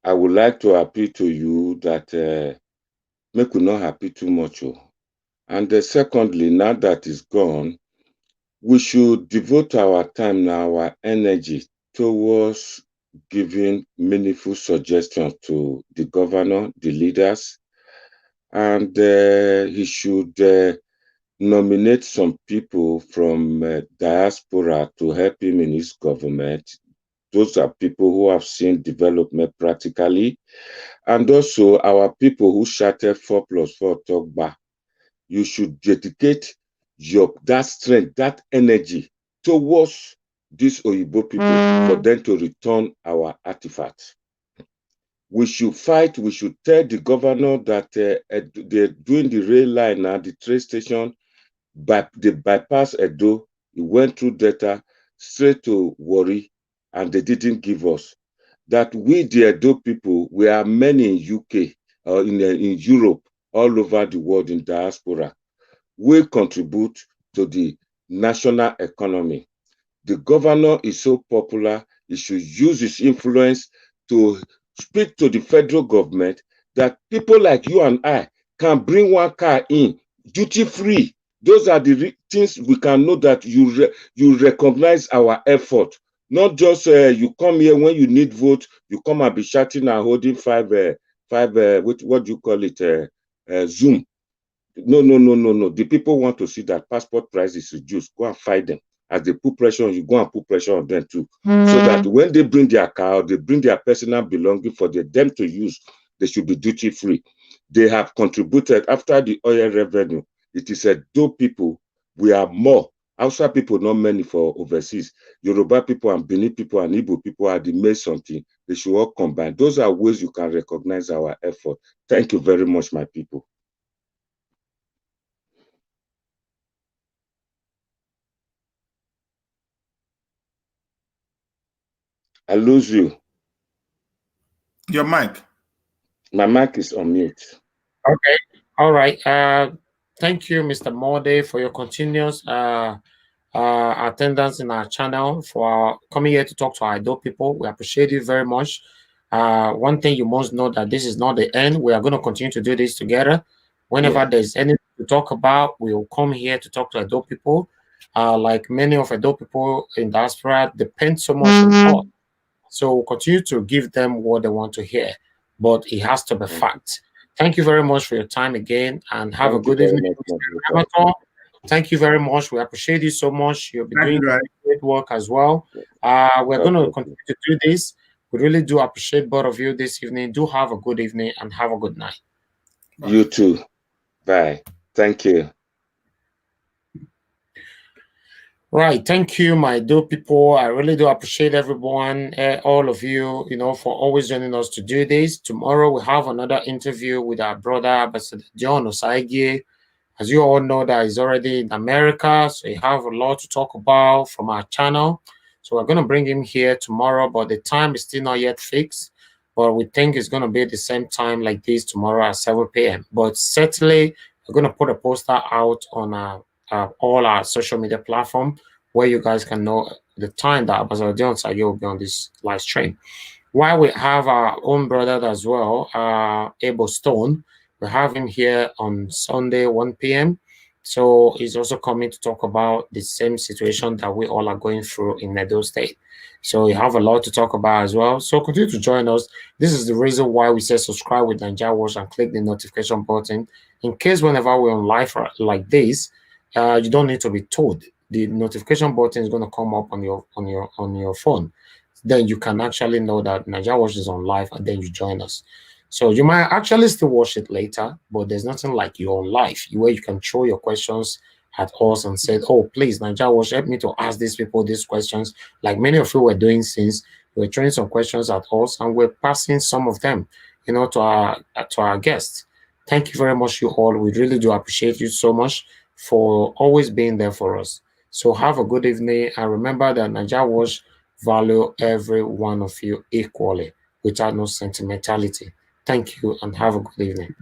I would like to appeal to you that make we not happy too much. And secondly, now that it's gone, we should devote our time now, our energy towards giving meaningful suggestions to the governor, the leaders, and he should nominate some people from diaspora to help him in his government. Those are people who have seen development practically, and also our people who shouted 4+4 talk back. You should dedicate that strength, that energy towards these Oyibo people for them to return our artifacts. We should fight. We should tell the governor that they're doing the rail line now, the train station, but they bypass Edo. It went through Delta straight to Warri, and they didn't give us. That we, the Edo people, we are many in UK or in Europe, all over the world in diaspora. We contribute to the national economy. The governor is so popular, he should use his influence to speak to the federal government that people like you and I can bring one car in duty-free. Those are the things we can know that you recognize our effort. Not just you come here when you need vote, you come and be shouting and holding five what do you call it, Zoom. No. The people want to see that passport price is reduced. Go and fight them. As they put pressure on you, go and put pressure on them too. So that when they bring their car, they bring their personal belonging for them to use, they should be duty free. They have contributed after the oil revenue. It is Edo people, we are more. Outside people, not many for overseas. Yoruba people and Benin people and Igbo people are the main something. They should all combine. Those are ways you can recognize our effort. Thank you very much, my people. I lose you. Your mic. My mic is on mute. Okay. All right. Thank you, Mr. Mode, for your continuous attendance in our channel, for coming here to talk to our Edo people. We appreciate you very much. One thing you must know that this is not the end. We are going to continue to do this together. Whenever there's anything to talk about, we will come here to talk to adult people. Like many of adult people in diaspora depend so much on us. So we'll continue to give them what they want to hear, but it has to be fact. Thank you very much for your time again, and have a good evening. Thank you very much. We appreciate you so much. You'll be doing great work as well. We're going to continue to do this. We really do appreciate both of you this evening. Do have a good evening and have a good night. Bye. You too. Bye. Thank you. Right. Thank you, my dope people. I really do appreciate everyone, all of you, for always joining us to do this. Tomorrow we have another interview with our brother, Ambassador John Osagie. As you all know, that he's already in America, so we have a lot to talk about from our channel. So we're going to bring him here tomorrow, but the time is still not yet fixed. But we think it's going to be at the same time like this tomorrow at 7 p.m. But certainly, we're going to put a poster out on all our social media platform where you guys can know the time that Ambassador John Osagie will be on this live stream. While we have our own brother as well, Abel Stone, we have him here on Sunday, 1 p.m. So he's also coming to talk about the same situation that we all are going through in Edo State. So we have a lot to talk about as well. So continue to join us. This is the reason why we say subscribe with Naija Watch and click the notification button. In case whenever we're on live like this, you don't need to be told. The notification button is going to come up on your phone. Then you can actually know that Naija Watch is on live, and then you join us. So you might actually still watch it later, but there's nothing like your own life where you can throw your questions at us and say, oh, please, Naija Watch, help me to ask these people these questions. Like many of you were doing since we were throwing some questions at us, and we're passing some of them, to our guests. Thank you very much, you all. We really do appreciate you so much for always being there for us. So have a good evening, and remember that Naija Watch value every one of you equally without no sentimentality. Thank you and have a good evening.